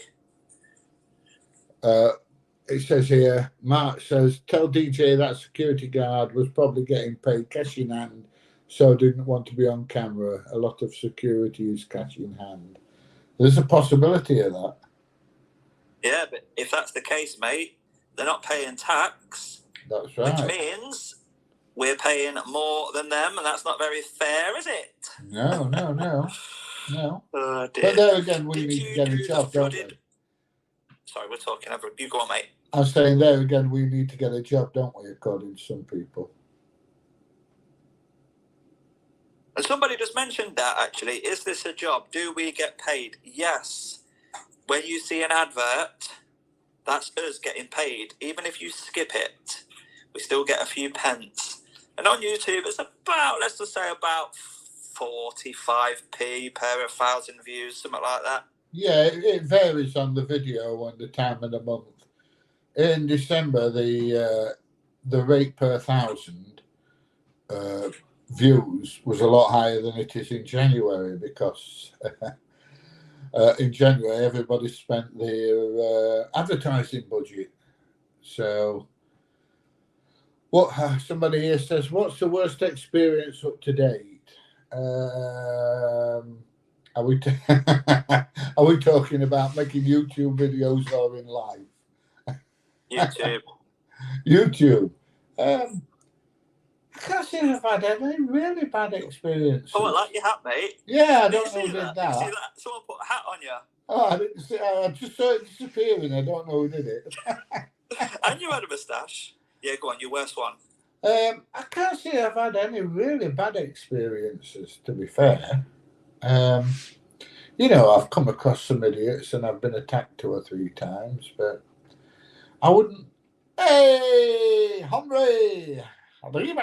It says here, Mark says, tell DJ that security guard was probably getting paid cash in hand, so didn't want to be on camera. A lot of security is cash in hand. There's a possibility of that. Yeah, but if that's the case, mate, they're not paying tax. That's right. Which means we're paying more than them, and that's not very fair, is it? No. Oh, dear. But there again, we need to get a job, don't we? Sorry, we're talking over. You go on, mate. I'm saying there again, we need to get a job, don't we, according to some people. And somebody just mentioned that, actually. Is this a job? Do we get paid? Yes. When you see an advert, that's us getting paid. Even if you skip it, we still get a few pence. And on YouTube, it's about, let's just say, about 45p per 1,000 views, something like that. Yeah, it varies on the video and the time of the month. In December, the rate per 1,000 views was a lot higher than it is in January, because in January everybody spent their advertising budget. So, what somebody here says, what's the worst experience up to date? Are we are we talking about making YouTube videos or in live? YouTube. I can't say I've had any really bad experiences. Oh, I like your hat, mate. Yeah, I don't know who did that. Did you see that? Someone put a hat on you. Oh, I didn't see. I just saw it disappearing. I don't know who did it. And you had a moustache. Yeah, go on. Your worst one. I can't say I've had any really bad experiences, to be fair. You know, I've come across some idiots and I've been attacked 2 or 3 times, but I wouldn't. Hey, hombre! Arriba!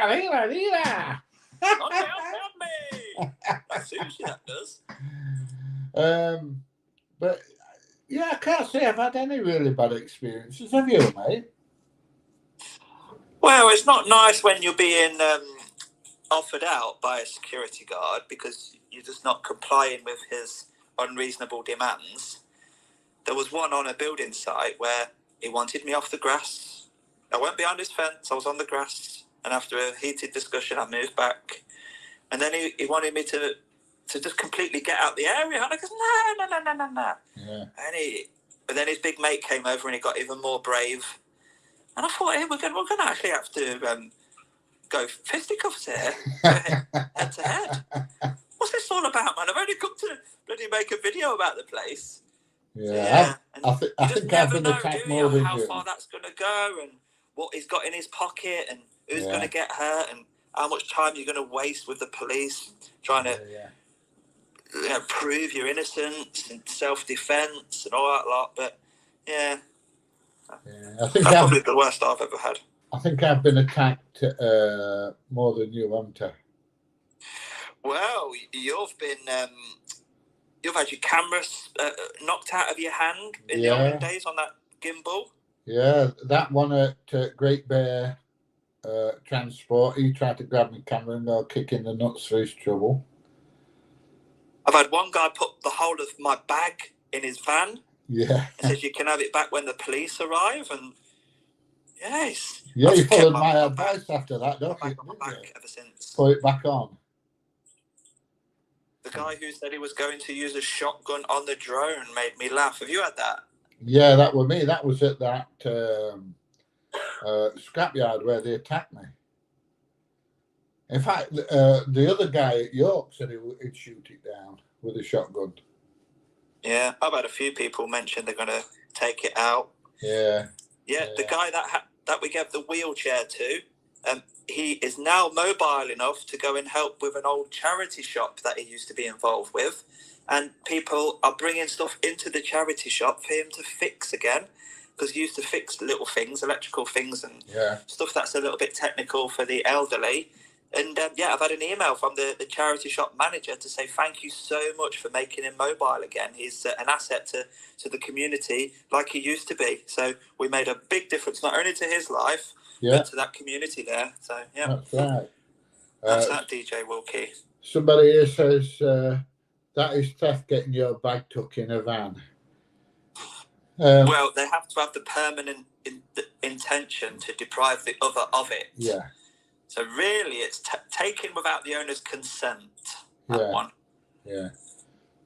That's sushi, that does. But yeah, I can't say I've had any really bad experiences. Have you, mate? Well, it's not nice when you're being offered out by a security guard because you're just not complying with his unreasonable demands. There was one on a building site where he wanted me off the grass. I went behind his fence, I was on the grass, and after a heated discussion I moved back. And then he wanted me to just completely get out the area. And I goes, no. Yeah. But then his big mate came over and he got even more brave. And I thought, hey, we're going to actually have to go fisticuffs here, head to head. What's this all about, man? I've only come to bloody make a video about the place. Yeah. I think I've been attacked more than how you. far that's going to go and what he's got in his pocket and who's going to get hurt and how much time you're going to waste with the police trying to prove your innocence and self-defense and all that lot. But I think that's probably the worst I've ever had. I think I've been attacked more than you, haven't I? Well, you've had your camera knocked out of your hand in the olden days on that gimbal. Yeah, that one at Great Bear Transport. He tried to grab my camera and go kicking the nuts for his trouble. I've had one guy put the whole of my bag in his van. Yeah. And says you can have it back when the police arrive. And yes. Yeah, you followed my advice after that, don't you? Ever since. Put it back on. The guy who said he was going to use a shotgun on the drone made me laugh. Have you had that? Yeah, that was me. That was at that scrapyard where they attacked me. In fact, the other guy at York said he'd shoot it down with a shotgun. Yeah, I've had a few people mention they're going to take it out. Yeah. The guy that we gave the wheelchair to, he is now mobile enough to go and help with an old charity shop that he used to be involved with. And people are bringing stuff into the charity shop for him to fix again. because you used to fix little things, electrical things and Yeah. stuff that's a little bit technical for the elderly. And yeah, I've had an email from the charity shop manager to say thank you so much for making him mobile again. He's an asset to the community like he used to be. So we made a big difference, not only to his life, but to that community there. So yeah, that's right. That's that, DJ Wilkie. Somebody here says that is theft, getting your bag tucked in a van. Well, they have to have the permanent intention to deprive the other of it. Yeah. So really, it's taken without the owner's consent. That one. Yeah.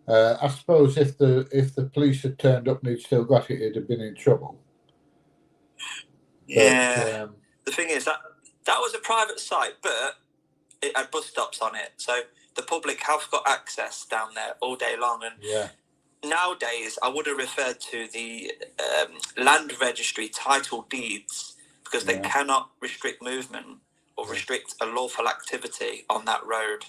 I suppose if the police had turned up and he'd still got it, he'd have been in trouble. Yeah. But, the thing is that was a private site, but it had bus stops on it, so the public have got access down there all day long. And nowadays, I would have referred to the land registry title deeds, because they cannot restrict movement or restrict a lawful activity on that road.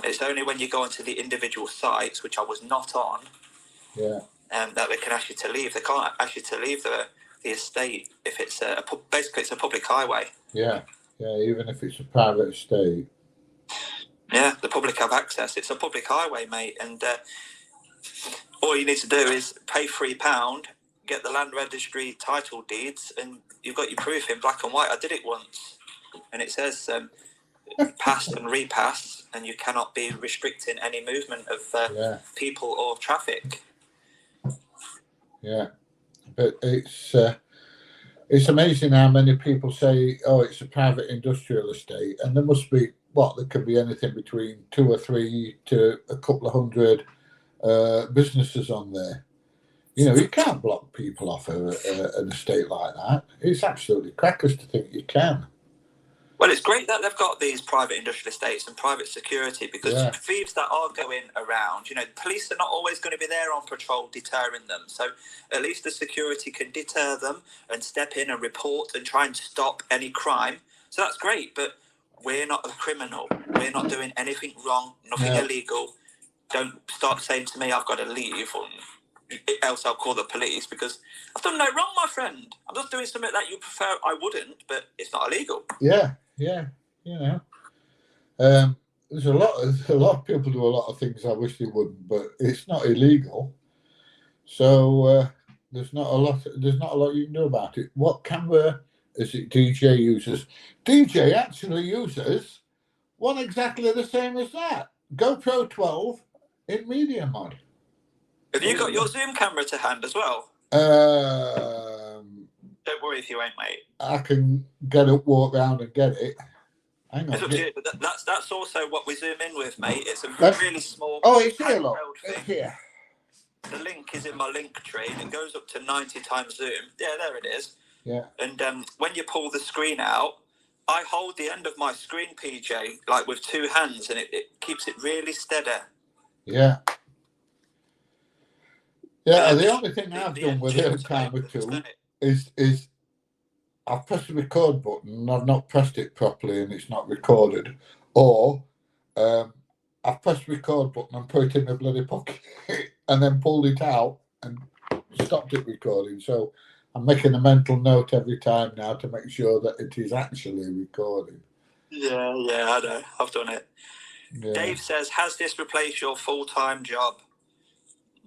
It's only when you go onto the individual sites, which I was not on, that they can ask you to leave. They can't ask you to leave the estate if it's basically it's a public highway. Yeah, even if it's a private estate. Yeah, the public have access. It's a public highway, mate, and all you need to do is pay £3, get the land registry title deeds, and you've got your proof in black and white. I did it once, and it says pass and repass, and you cannot be restricting any movement of people or traffic. Yeah, but it's amazing how many people say, "Oh, it's a private industrial estate," and there must be there could be anything between 2 or 3 to a couple of hundred businesses on there. You can't block people off an estate like that. It's absolutely crackers to think you can. Well, it's great that they've got these private industrial estates and private security, because thieves that are going around, the police are not always going to be there on patrol deterring them. So at least the security can deter them and step in and report and try and stop any crime. So that's great, but we're not a criminal. We're not doing anything wrong, nothing illegal. Don't start saying to me, I've got to leave, or else I'll call the police, because I've done no wrong, my friend. I'm just doing something that you prefer I wouldn't, but it's not illegal. Yeah. There's a lot of people do a lot of things I wish they wouldn't, but it's not illegal. So there's not a lot you can do about it. What camera is it DJ uses? DJ actually uses one exactly the same as that. GoPro 12 in medium mod. Have you got your Zoom camera to hand as well? Don't worry if you ain't, mate. I can get up, walk round and get it. Hang on. It's up to you, but that's also what we zoom in with, mate. It's a really small... Oh, it's here, look. It's here. The link is in my link tree, and it goes up to 90 times zoom. Yeah, there it is. Yeah. And when you pull the screen out, I hold the end of my screen, PJ, like with 2 hands, and it keeps it really steady. Yeah. Yeah, the only thing I've done with it a time or two is I've pressed the record button and I've not pressed it properly and it's not recorded. Or I've pressed the record button and put it in my bloody pocket and then pulled it out and stopped it recording. So I'm making a mental note every time now to make sure that it is actually recording. Yeah, I know. I've done it. Yeah. Dave says, has this replaced your full-time job?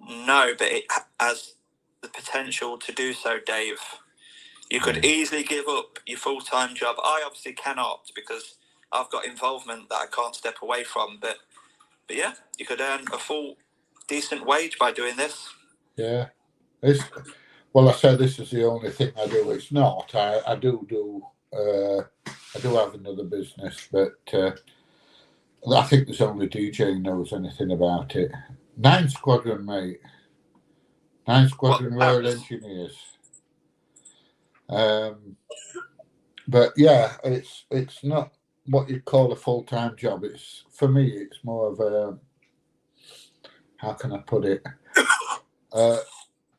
No, but it has the potential to do so, Dave. You could easily give up your full-time job. I obviously cannot, because I've got involvement that I can't step away from. But yeah, you could earn a full, decent wage by doing this. Yeah. Well, I said this is the only thing I do. It's not. I do have another business, but I think there's only DJ knows anything about it. 9 Squadron, mate. 9 Squadron Road Engineers. But yeah, it's not what you'd call a full-time job. It's, for me, it's more of a, how can I put it?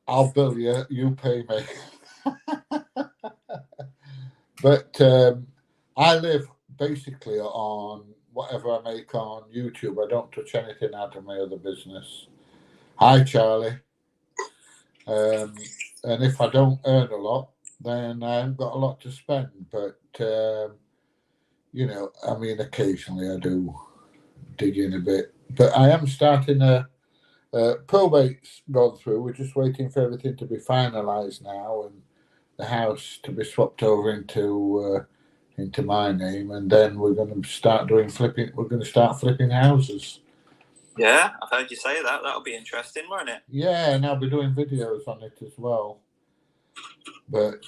I'll bill you, you pay me. But I live basically on whatever I make on YouTube. I don't touch anything out of my other business. Hi, Charlie. and if I don't earn a lot, then I haven't got a lot to spend. But you know, I mean, occasionally I do dig in a bit. But I am starting a probate's gone through. We're just waiting for everything to be finalised now, and the house to be swapped over into my name, and then we're going to start doing flipping. We're going to start flipping houses. Yeah, I've heard you say that. That'll be interesting, won't it? Yeah, and I'll be doing videos on it as well. But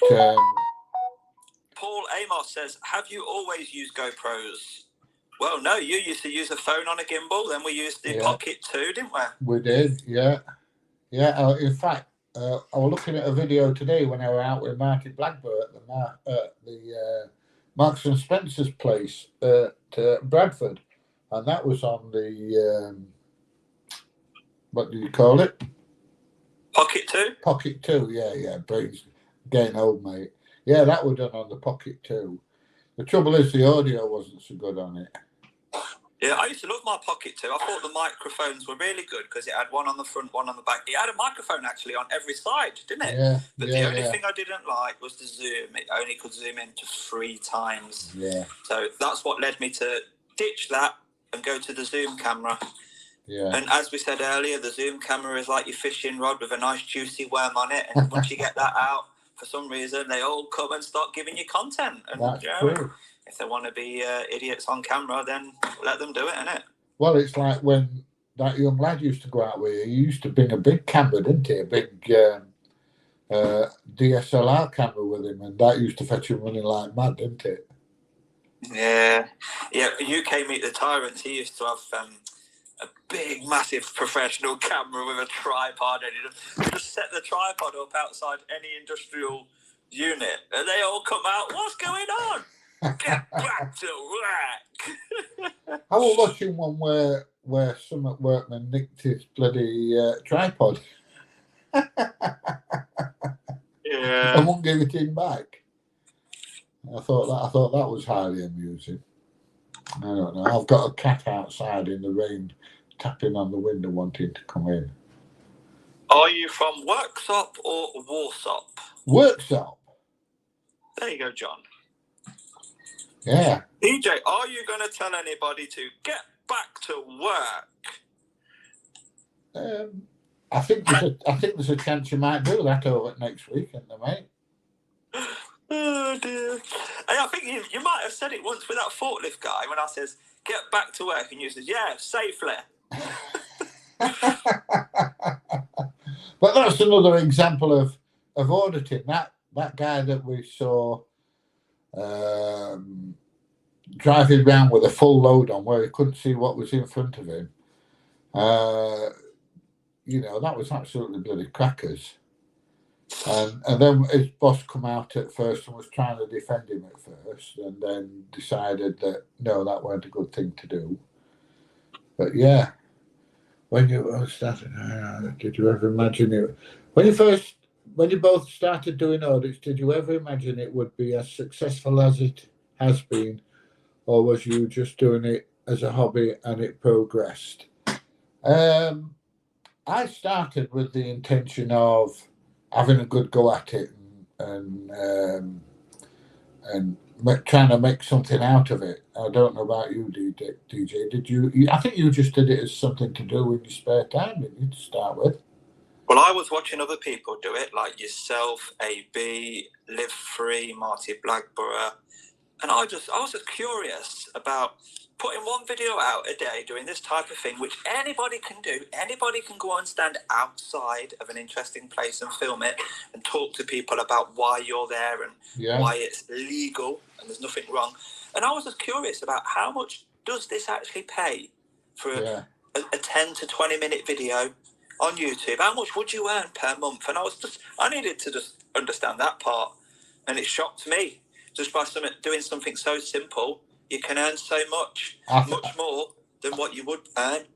Paul Amos says, "Have you always used GoPros?" Well, no, you used to use a phone on a gimbal, then we used the Pocket 2, didn't we? We did, yeah. In fact, I was looking at a video today when I was out with Marty Blackburn at the Marks and Spencer's place at Bradford, and that was on the what do you call it? Pocket 2? Pocket 2, yeah. Brains getting old, mate. Yeah, that was done on the Pocket 2. The trouble is the audio wasn't so good on it. Yeah, I used to love my Pocket 2. I thought the microphones were really good because it had one on the front, one on the back. It had a microphone actually on every side, didn't it? Yeah. But the only thing I didn't like was the zoom. It only could zoom in to 3 times. Yeah. So that's what led me to ditch that and go to the zoom camera. Yeah. And as we said earlier, the zoom camera is like your fishing rod with a nice juicy worm on it. And once you get that out, for some reason, they all come and start giving you content. And that's true. If they want to be idiots on camera, then let them do it, innit? Well, it's like when that young lad used to go out with you. He used to bring a big camera, didn't he? A big DSLR camera with him, and that used to fetch him running like mad, didn't it? Yeah. UK Meet the Tyrants, he used to have a big, massive professional camera with a tripod, and he just set the tripod up outside any industrial unit, and they all come out, what's going on? Get back to work. I was watching one where some workman nicked his bloody tripod. Yeah. And won't give it him back. I thought that was highly amusing. I don't know. I've got a cat outside in the rain tapping on the window wanting to come in. Are you from Worksop or Warsop? Worksop. There you go, John. Yeah. DJ, are you going to tell anybody to get back to work? I think there's a chance you might do that over next weekend, mate. Oh dear. Hey, I think you might have said it once with that forklift guy when I says get back to work, and you says yeah, safely. But that's another example of auditing. That guy that we saw driving around with a full load on where he couldn't see what was in front of him. You know, that was absolutely bloody crackers. And then his boss come out at first and was trying to defend him at first, and then decided that no, that weren't a good thing to do. But yeah, when you started, did you ever imagine it? When you both started doing audits, did you ever imagine it would be as successful as it has been, or was you just doing it as a hobby and it progressed? I started with the intention of having a good go at it and trying to make something out of it. I don't know about you, DJ. Did you? I think you just did it as something to do in your spare time, didn't you, to start with? Well, I was watching other people do it, like yourself, AB, Live Free, Marty Blackburn, and I was just curious about putting one video out a day doing this type of thing, which anybody can do. Anybody can go and stand outside of an interesting place and film it and talk to people about why you're there and why it's legal and there's nothing wrong. And I was just curious about how much does this actually pay for a 10 to 20 minute video on YouTube? How much would you earn per month? And I needed to just understand that part. And it shocked me. Just by doing something so simple, you can earn so much more than what you would earn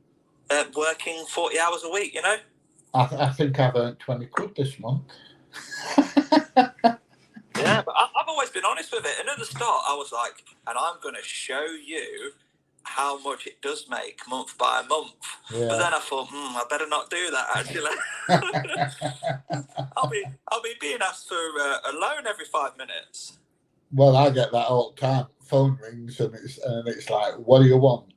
working 40 hours a week, you know? I think I've earned 20 quid this month. Yeah, but I've always been honest with it. And at the start, I was like, and I'm going to show you how much it does make month by month. Yeah. But then I thought, I better not do that. Actually, I'll be being asked for a loan every 5 minutes. Well, I get that all the time. Phone rings and it's like, what do you want?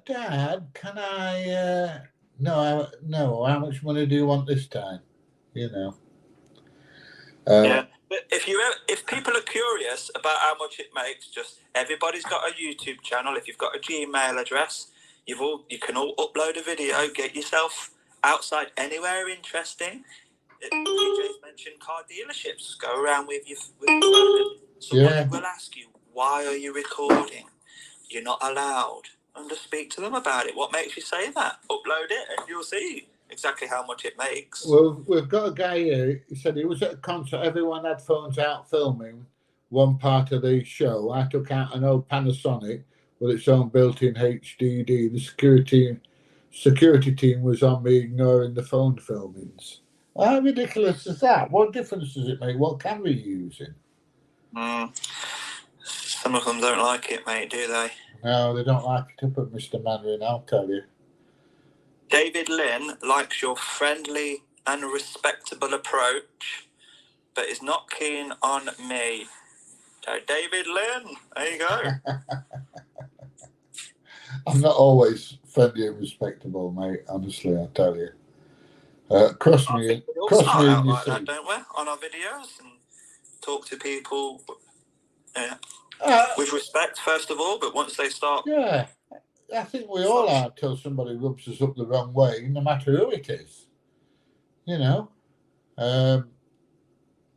Dad, can I? No, How much money do you want this time? You know. Yeah, but if people are curious about how much it makes, just everybody's got a YouTube channel. If you've got a Gmail address, you can all upload a video. Get yourself outside anywhere interesting. PJ's mentioned car dealerships. Go around with your phone. Somebody will ask you, "Why are you recording? You're not allowed." And just speak to them about it. What makes you say that? Upload it, and you'll see exactly how much it makes. Well, we've got a guy here. He said he was at a concert. Everyone had phones out filming one part of the show. I took out an old Panasonic with its own built-in HDD. The security team was on me ignoring the phone filmings. How ridiculous is that? What difference does it make? What camera are you using? Some of them don't like it, mate, do they? No, they don't like it up at Mr. Mandarin, I'll tell you. David Lynn likes your friendly and respectable approach, but is not keen on me. So, David Lynn, there you go. I'm not always friendly and respectable, mate. Honestly, I tell you. Cross me in your like that, don't we? On our videos and talk to people. Yeah. With respect, first of all, but once they start. Yeah, I think we all are till somebody rubs us up the wrong way, no matter who it is. You know,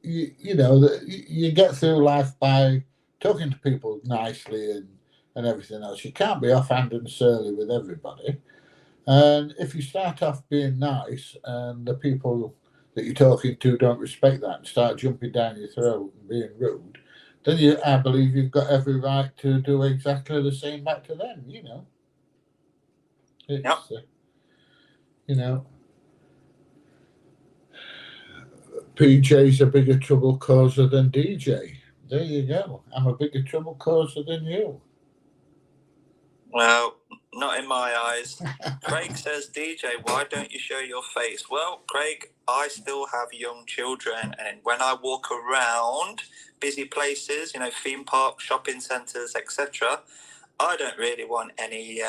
you get through life by talking to people nicely and everything else. You can't be offhand and surly with everybody. And if you start off being nice and the people that you're talking to don't respect that and start jumping down your throat and being rude, then I believe you've got every right to do exactly the same back to them, you know. It's, PJ's a bigger trouble causer than DJ. There you go. I'm a bigger trouble causer than you. Well, not in my eyes. Craig says, DJ, why don't you show your face? Well, Craig, I still have young children, and when I walk around busy places, theme parks, shopping centres, etc., I don't really want any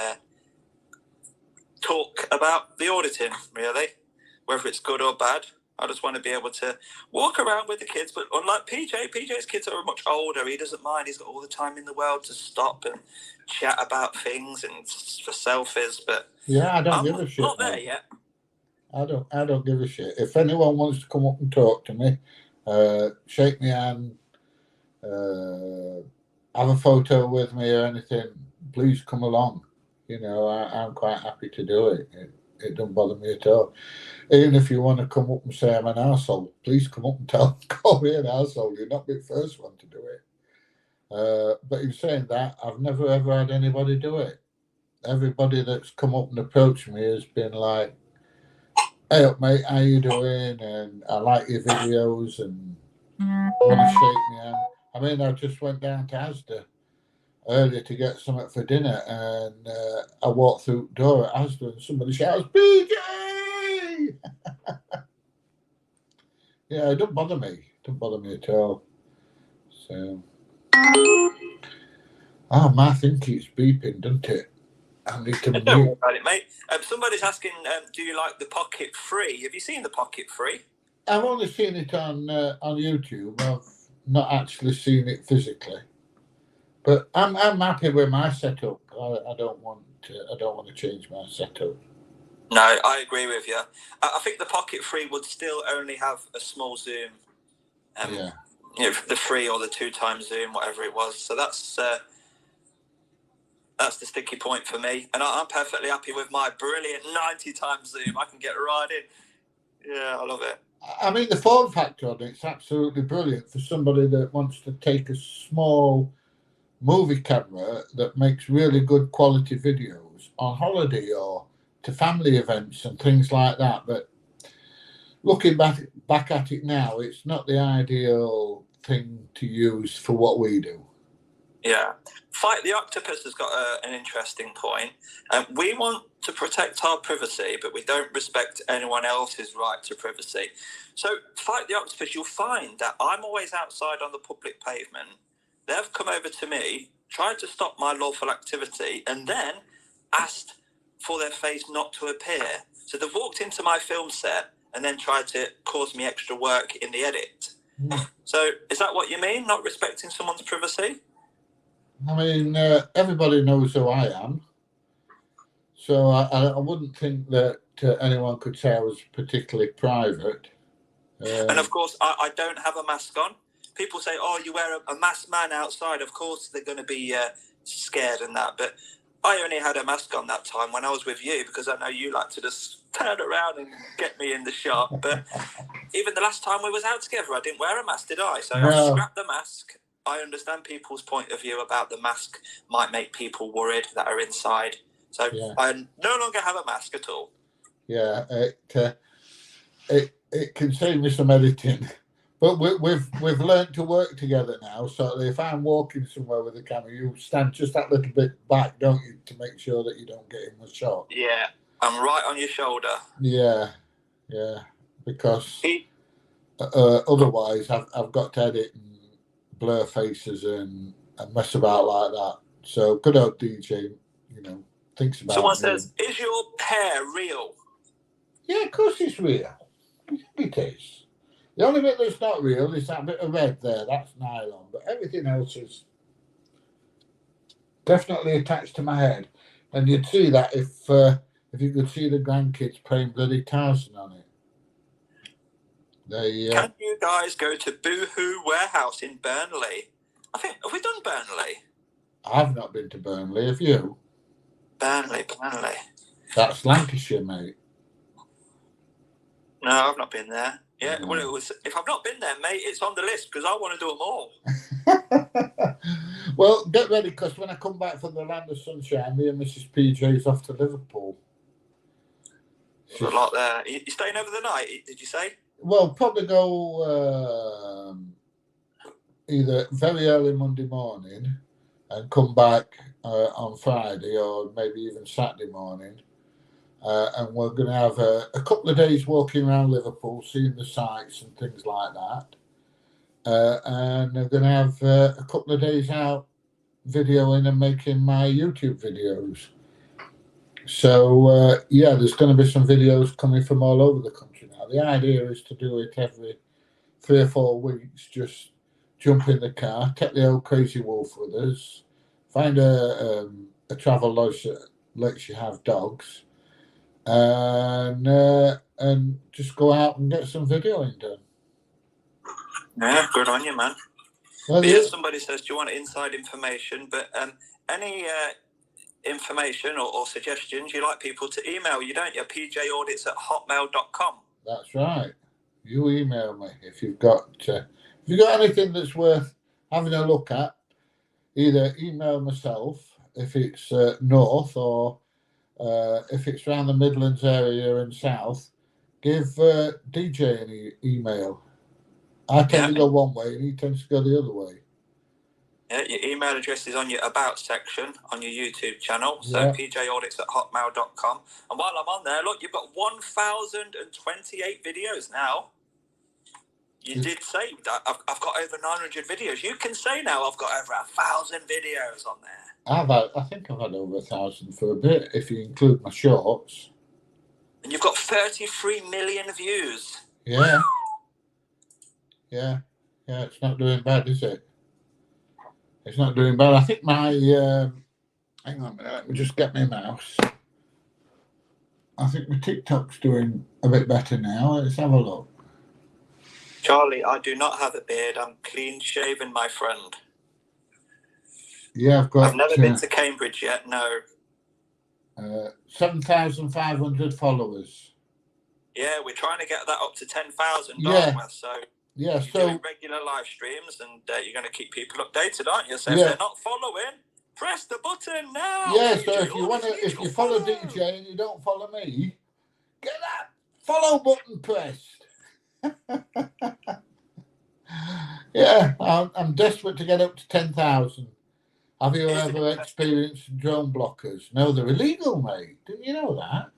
talk about the auditing, really, whether it's good or bad. I just want to be able to walk around with the kids. But unlike PJ's kids are much older. He doesn't mind. He's got all the time in the world to stop and chat about things and for selfies. But yeah, I don't give a shit. Not there yet. I don't give a shit. If anyone wants to come up and talk to me, shake my hand, have a photo with me or anything, please come along. I'm quite happy to do it. It don't bother me at all. Even if you want to come up and say I'm an arsehole, please come up and call me an arsehole. You're not the first one to do it. But in saying that, I've never ever had anybody do it. Everybody that's come up and approached me has been like, "Hey up, mate, how you doing? And I like your videos and want to shake me hand." I mean, I just went down to Asda earlier to get something for dinner, and I walked through the door at Asda and somebody shouts, "PJ!" Yeah, it don't bother me. It don't bother me at all. So, my thing keeps beeping, doesn't it? I need to Don't worry about it, mate. Somebody's asking, do you like the Pocket Free? Have you seen the Pocket Free? I've only seen it on YouTube. I've not actually seen it physically. But I'm happy with my setup. I don't want to change my setup. No, I agree with you. I think the Pocket Free would still only have a small zoom. The 3 or the 2 times zoom, whatever it was. So that's the sticky point for me. And I'm perfectly happy with my brilliant 90 times zoom. I can get right in. Yeah, I love it. I mean, the form factor on it's absolutely brilliant for somebody that wants to take a small movie camera that makes really good quality videos on holiday or to family events and things like that. But looking back at it now, it's not the ideal thing to use for what we do. Yeah. Fight the Octopus has got an interesting point. We want to protect our privacy, but we don't respect anyone else's right to privacy. So, Fight the Octopus, you'll find that I'm always outside on the public pavement. They've come over to me, tried to stop my lawful activity, and then asked for their face not to appear. So they've walked into my film set and then tried to cause me extra work in the edit. So is that what you mean, not respecting someone's privacy? I mean, everybody knows who I am, so I wouldn't think that anyone could say I was particularly private. And of course, I don't have a mask on. People say, "Oh, you wear a masked man outside." Of course, they're going to be scared and that. But I only had a mask on that time when I was with you, because I know you like to just turn around and get me in the shot. But even the last time we was out together, I didn't wear a mask, did I? So No. I've scrapped the mask. I understand people's point of view about the mask might make people worried that are inside. So yeah. I no longer have a mask at all. Yeah, it can save me some editing, but we've learned to work together now. So if I'm walking somewhere with the camera, you stand just that little bit back, don't you, to make sure that you don't get in the shot. Yeah, I'm right on your shoulder. Yeah, because otherwise I've got to edit and blur faces and mess about like that. So good old DJ, thinks about. Someone says, "Is your hair real?" Yeah, of course it's real. It is. The only bit that's not real is that bit of red there. That's nylon, but everything else is definitely attached to my head. And you'd see that if you could see the grandkids playing bloody Tarzan on it. Can you guys go to Boohoo Warehouse in Burnley? Have we done Burnley? I've not been to Burnley. Have you? Burnley. That's Lancashire, mate. No, I've not been there. Yeah, well, it was. If I've not been there, mate, it's on the list because I want to do them all. Well, get ready, because when I come back from the land of sunshine, me and Mrs. PJ's off to Liverpool. There's a lot there. You staying over the night? Did you say? Well, probably go either very early Monday morning and come back on Friday, or maybe even Saturday morning. And we're going to have a couple of days walking around Liverpool, seeing the sights and things like that. And we're going to have a couple of days out videoing and making my YouTube videos. So, there's going to be some videos coming from all over the country now. The idea is to do it every 3 or 4 weeks. Just jump in the car, take the old crazy wolf with us, find a travel lodge that lets you have dogs, and just go out and get some videoing done. Yeah, good on you, man. Well, somebody says, "Do you want inside information?" But any information or suggestions, you like people to email you, don't you? pjaudits@hotmail.com. That's right. You email me if you've got anything that's worth having a look at. Either email myself if it's north, or if it's around the Midlands area and south, give DJ an email. I tend to go one way and he tends to go the other way. Yeah, your email address is on your About section on your YouTube channel, so pjaudits@hotmail.com. And while I'm on there, look, you've got 1,028 videos now. You did say that I've got over 900 videos. You can say now I've got over 1,000 videos on there. I think I've had over 1,000 for a bit, if you include my shorts. And you've got 33 million views. Yeah. Yeah, it's not doing bad, is it? It's not doing bad. I think my hang on a minute, let me just get my mouse. I think my TikTok's doing a bit better now. Let's have a look. Charlie, I do not have a beard. I'm clean shaven, my friend. Yeah, I've never been to Cambridge yet, no. 7,500 followers. Yeah, we're trying to get that up to 10,000, yeah. So yeah, you're doing regular live streams, and you're going to keep people updated, aren't you? So if they're not following, press the button now. Yeah, so if you follow DJ and you don't follow me, get that follow button pressed. Yeah, I'm desperate to get up to 10,000. Have you Here's an ever interesting- experienced drone blockers? No, they're illegal, mate. Didn't you know that?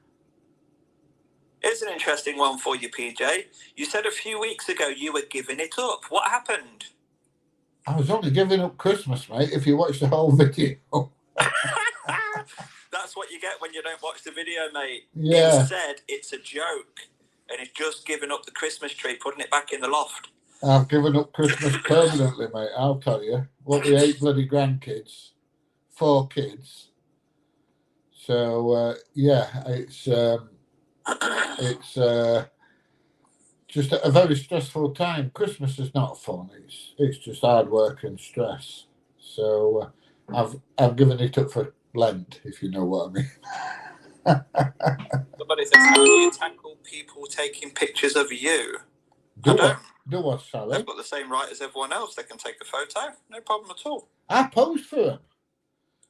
Here's an interesting one for you, PJ. You said a few weeks ago you were giving it up. What happened? I was only giving up Christmas, mate, if you watch the whole video. That's what you get when you don't watch the video, mate. Yeah. He said it's a joke, and he's just given up the Christmas tree, putting it back in the loft. I've given up Christmas permanently, mate, I'll tell you. What with 8 bloody grandkids, 4 kids. So, yeah, it's just a very stressful time. Christmas is not fun. It's just hard work and stress. So I've given it up for Lent, if you know what I mean. Somebody says, how do you tackle people taking pictures of you? Do what, Sally? They've got the same right as everyone else. They can take a photo. No problem at all. I pose for them.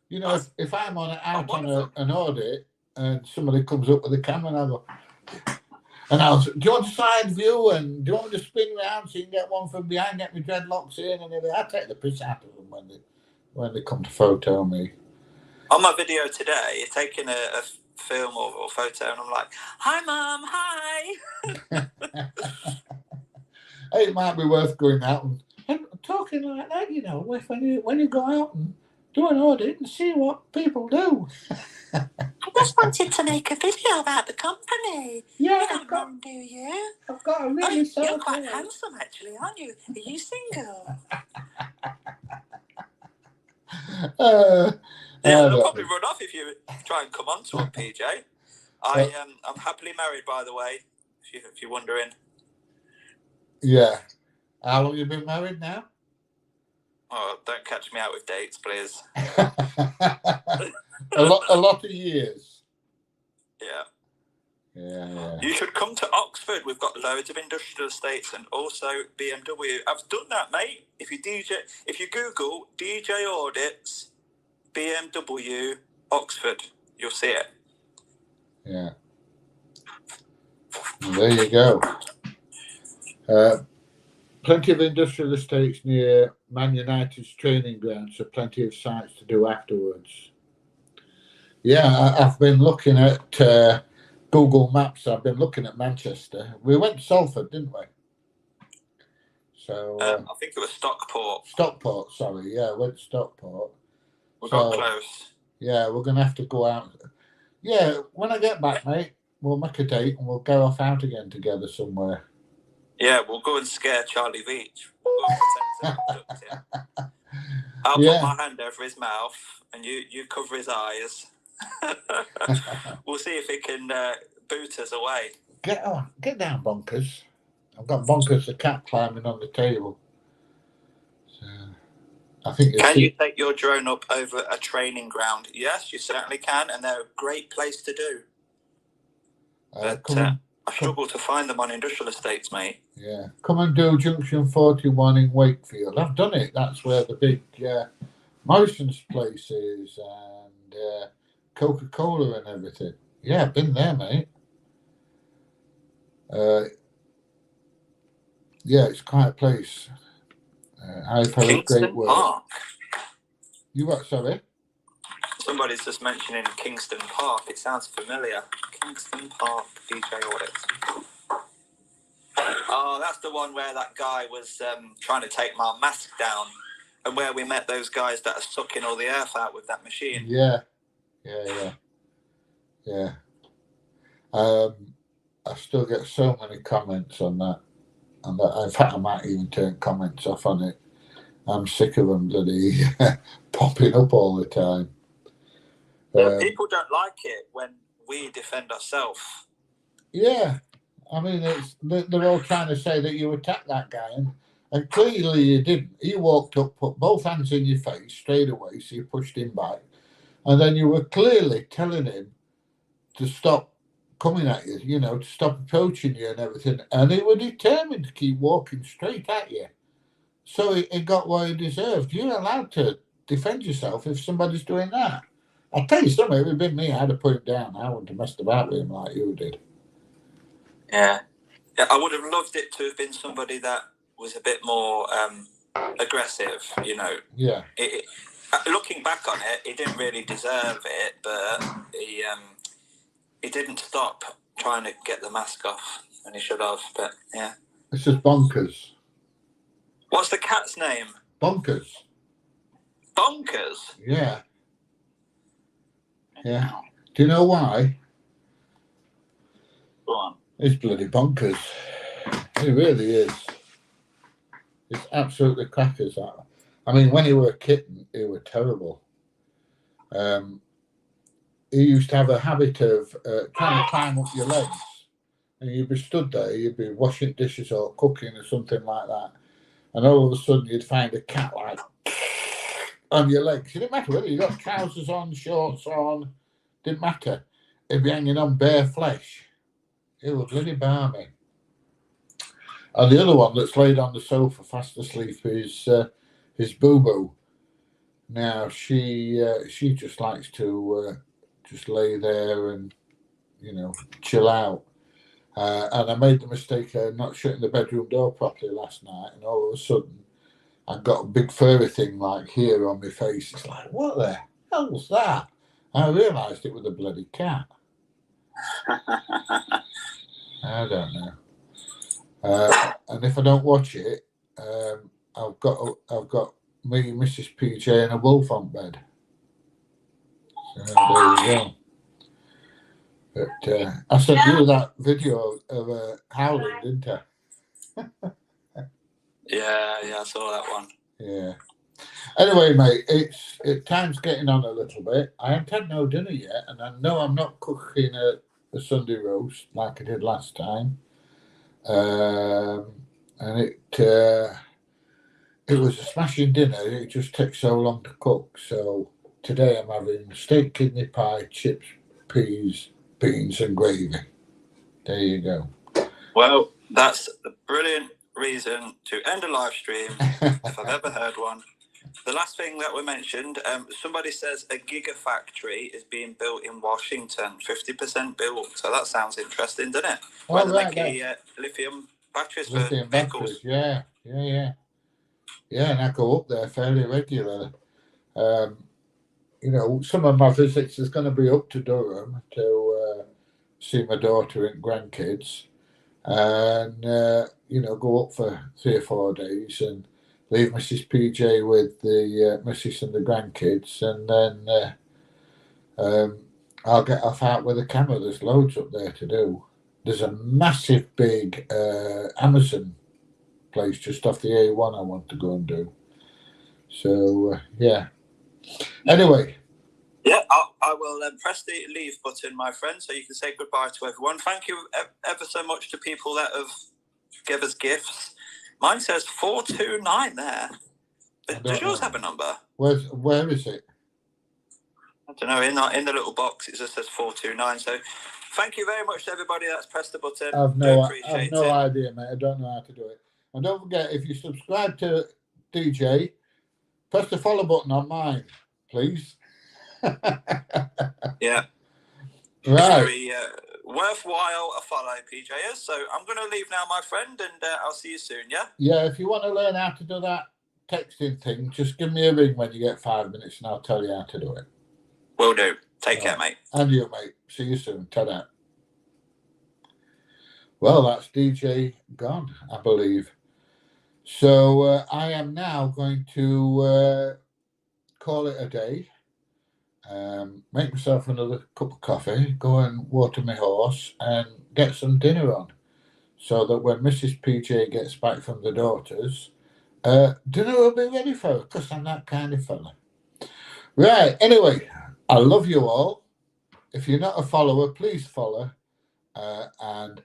You know, if I'm out on an audit and somebody comes up with a camera and I go, do you want a side view and do you want me to spin around so you can get one from behind, get my dreadlocks in and everything? I take the piss out of them when they come to photo me. On my video today, taking a film or photo, and I'm like, "Hi, Mum. Hi." It might be worth going out and talking like that, you know, when you go out and do an audit and see what people do. I just wanted to make a video about the company. Yeah, You don't mind, do you? I've got a really You're quite handsome, actually, aren't you? Are you single? They'll probably run off if you try and come on to it, PJ. I'm happily married, by the way, if you're wondering. Yeah. How long have you been married now? Oh, don't catch me out with dates, please. a lot of years. Yeah. You should come to Oxford. We've got loads of industrial estates and also BMW. I've done that, mate. If you Google DJ audits, BMW, Oxford, you'll see it. Yeah. There you go. Plenty of industrial estates near Man United's training ground, so plenty of sites to do afterwards. Yeah, I've been looking at Google Maps. I've been looking at Manchester. We went to Salford, didn't we? So I think it was Stockport. Stockport, sorry. Yeah, went to Stockport. We got close. Yeah, we're going to have to go out. Yeah, when I get back, mate, we'll make a date and we'll go off out again together somewhere. Yeah, we'll go and scare Charlie Veach. We'll go and pretend to abduct him. I'll put my hand over his mouth and you cover his eyes. We'll see if he can boot us away. Get down, Bonkers. I've got Bonkers the cat climbing on the table. So I think. Can you take your drone up over a training ground? Yes, you certainly can, and they're a great place to do. But I struggle to find them on industrial estates, mate. Yeah, come and do Junction 41 in Wakefield. I've done it. That's where the big Morrison's place is and Coca-Cola and everything. Yeah, I've been there, mate. Yeah, it's quite a place. I've heard great work. Park. You what, sorry? Somebody's just mentioning Kingston Park. It sounds familiar. Kingston Park, DJ audits. Oh, that's the one where that guy was trying to take my mask down and where we met those guys that are sucking all the earth out with that machine. Yeah. I still get so many comments on that. And in fact, I might even turn comments off on it. I'm sick of them bloody popping up all the time. People don't like it when we defend ourselves. Yeah. I mean, they're all trying to say that you attacked that guy. And clearly you didn't. He walked up, put both hands in your face straight away, so you pushed him back. And then you were clearly telling him to stop coming at you, you know, to stop approaching you and everything. And he was determined to keep walking straight at you. So he got what he deserved. You're allowed to defend yourself if somebody's doing that. I'll tell you something, if it had been me, I'd have put him down. I wouldn't have messed about with him like you did. Yeah, I would have loved it to have been somebody that was a bit more aggressive, you know. Yeah. looking back on it, he didn't really deserve it, but he didn't stop trying to get the mask off, and he should have. But yeah, It's just bonkers. What's the cat's name? Bonkers. Bonkers? Yeah. Yeah. Do you know why? Go on. It's bloody bonkers. It really is. It's absolutely crackers. That. I mean, when he were a kitten, he were terrible. He used to have a habit of trying to climb up your legs. And you'd be stood there, you'd be washing dishes or cooking or something like that. And all of a sudden you'd find a cat like on your legs. It didn't matter whether you got trousers on, shorts on, didn't matter. It'd be hanging on bare flesh. It was bloody balmy. And the other one that's laid on the sofa fast asleep is his Boo-Boo. Now she just likes to just lay there and, chill out. And I made the mistake of not shutting the bedroom door properly last night, and all of a sudden I got a big furry thing like here on my face. It's like, what the hell's that? And I realised it was a bloody cat. I don't know. And if I don't watch it, I've got me, Mrs. PJ, and a wolf on bed. So there you go. But I sent you that video of howling, didn't I? Yeah, I saw that one. Yeah. Anyway, mate, time's getting on a little bit. I haven't had no dinner yet, and I know I'm not cooking a Sunday roast like I did last time. And it was a smashing dinner. It just takes so long to cook. So today I'm having steak, kidney pie, chips, peas, beans and gravy. There you go. Well, that's a brilliant reason to end a live stream if I've ever heard one. The last thing that we mentioned, somebody says a gigafactory is being built in Washington, 50% built. So that sounds interesting, doesn't it? Where they're making lithium batteries for vehicles. Yeah. And I go up there fairly regularly. Some of my visits is going to be up to Durham to see my daughter and grandkids, and go up for 3 or 4 days and leave Mrs. PJ with the missus and the grandkids, and then I'll get off out with a camera. There's loads up there to do. There's a massive big Amazon place just off the A1 I want to go and do. So yeah. Anyway. Yeah, I will press the leave button, my friend, so you can say goodbye to everyone. Thank you ever so much to people that have given us gifts. Mine says 429 there. But does yours have a number? Where is it? I don't know. In the little box, it just says 429. So thank you very much to everybody that's pressed the button. I've no idea, mate. I don't know how to do it. And don't forget, if you subscribe to DJ, press the follow button on mine, please. Yeah. Right. Very worthwhile a follow, PJers. So I'm going to leave now, my friend, and I'll see you soon, yeah? Yeah, if you want to learn how to do that texting thing, just give me a ring when you get 5 minutes and I'll tell you how to do it. Will do. Take care, mate. And you, mate. See you soon. Ta-da. Well, that's DJ gone, I believe. So I am now going to call it a day. Make myself another cup of coffee, go and water my horse and get some dinner on, so that when Mrs. PJ gets back from the daughters, dinner will be ready for her, because I'm that kind of fella. Right, anyway, I love you all. If you're not a follower, please follow, and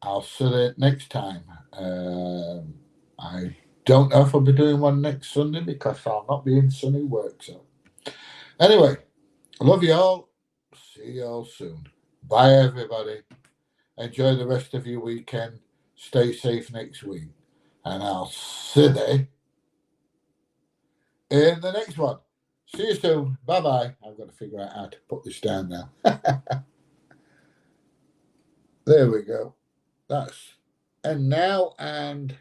I'll see you next time. I don't know if I'll be doing one next Sunday because I'll not be in sunny work. So anyway, I love you all. See you all soon. Bye, everybody. Enjoy the rest of your weekend. Stay safe next week. And I'll see you in the next one. See you soon. Bye-bye. I've got to figure out how to put this down now. There we go. That's end now, and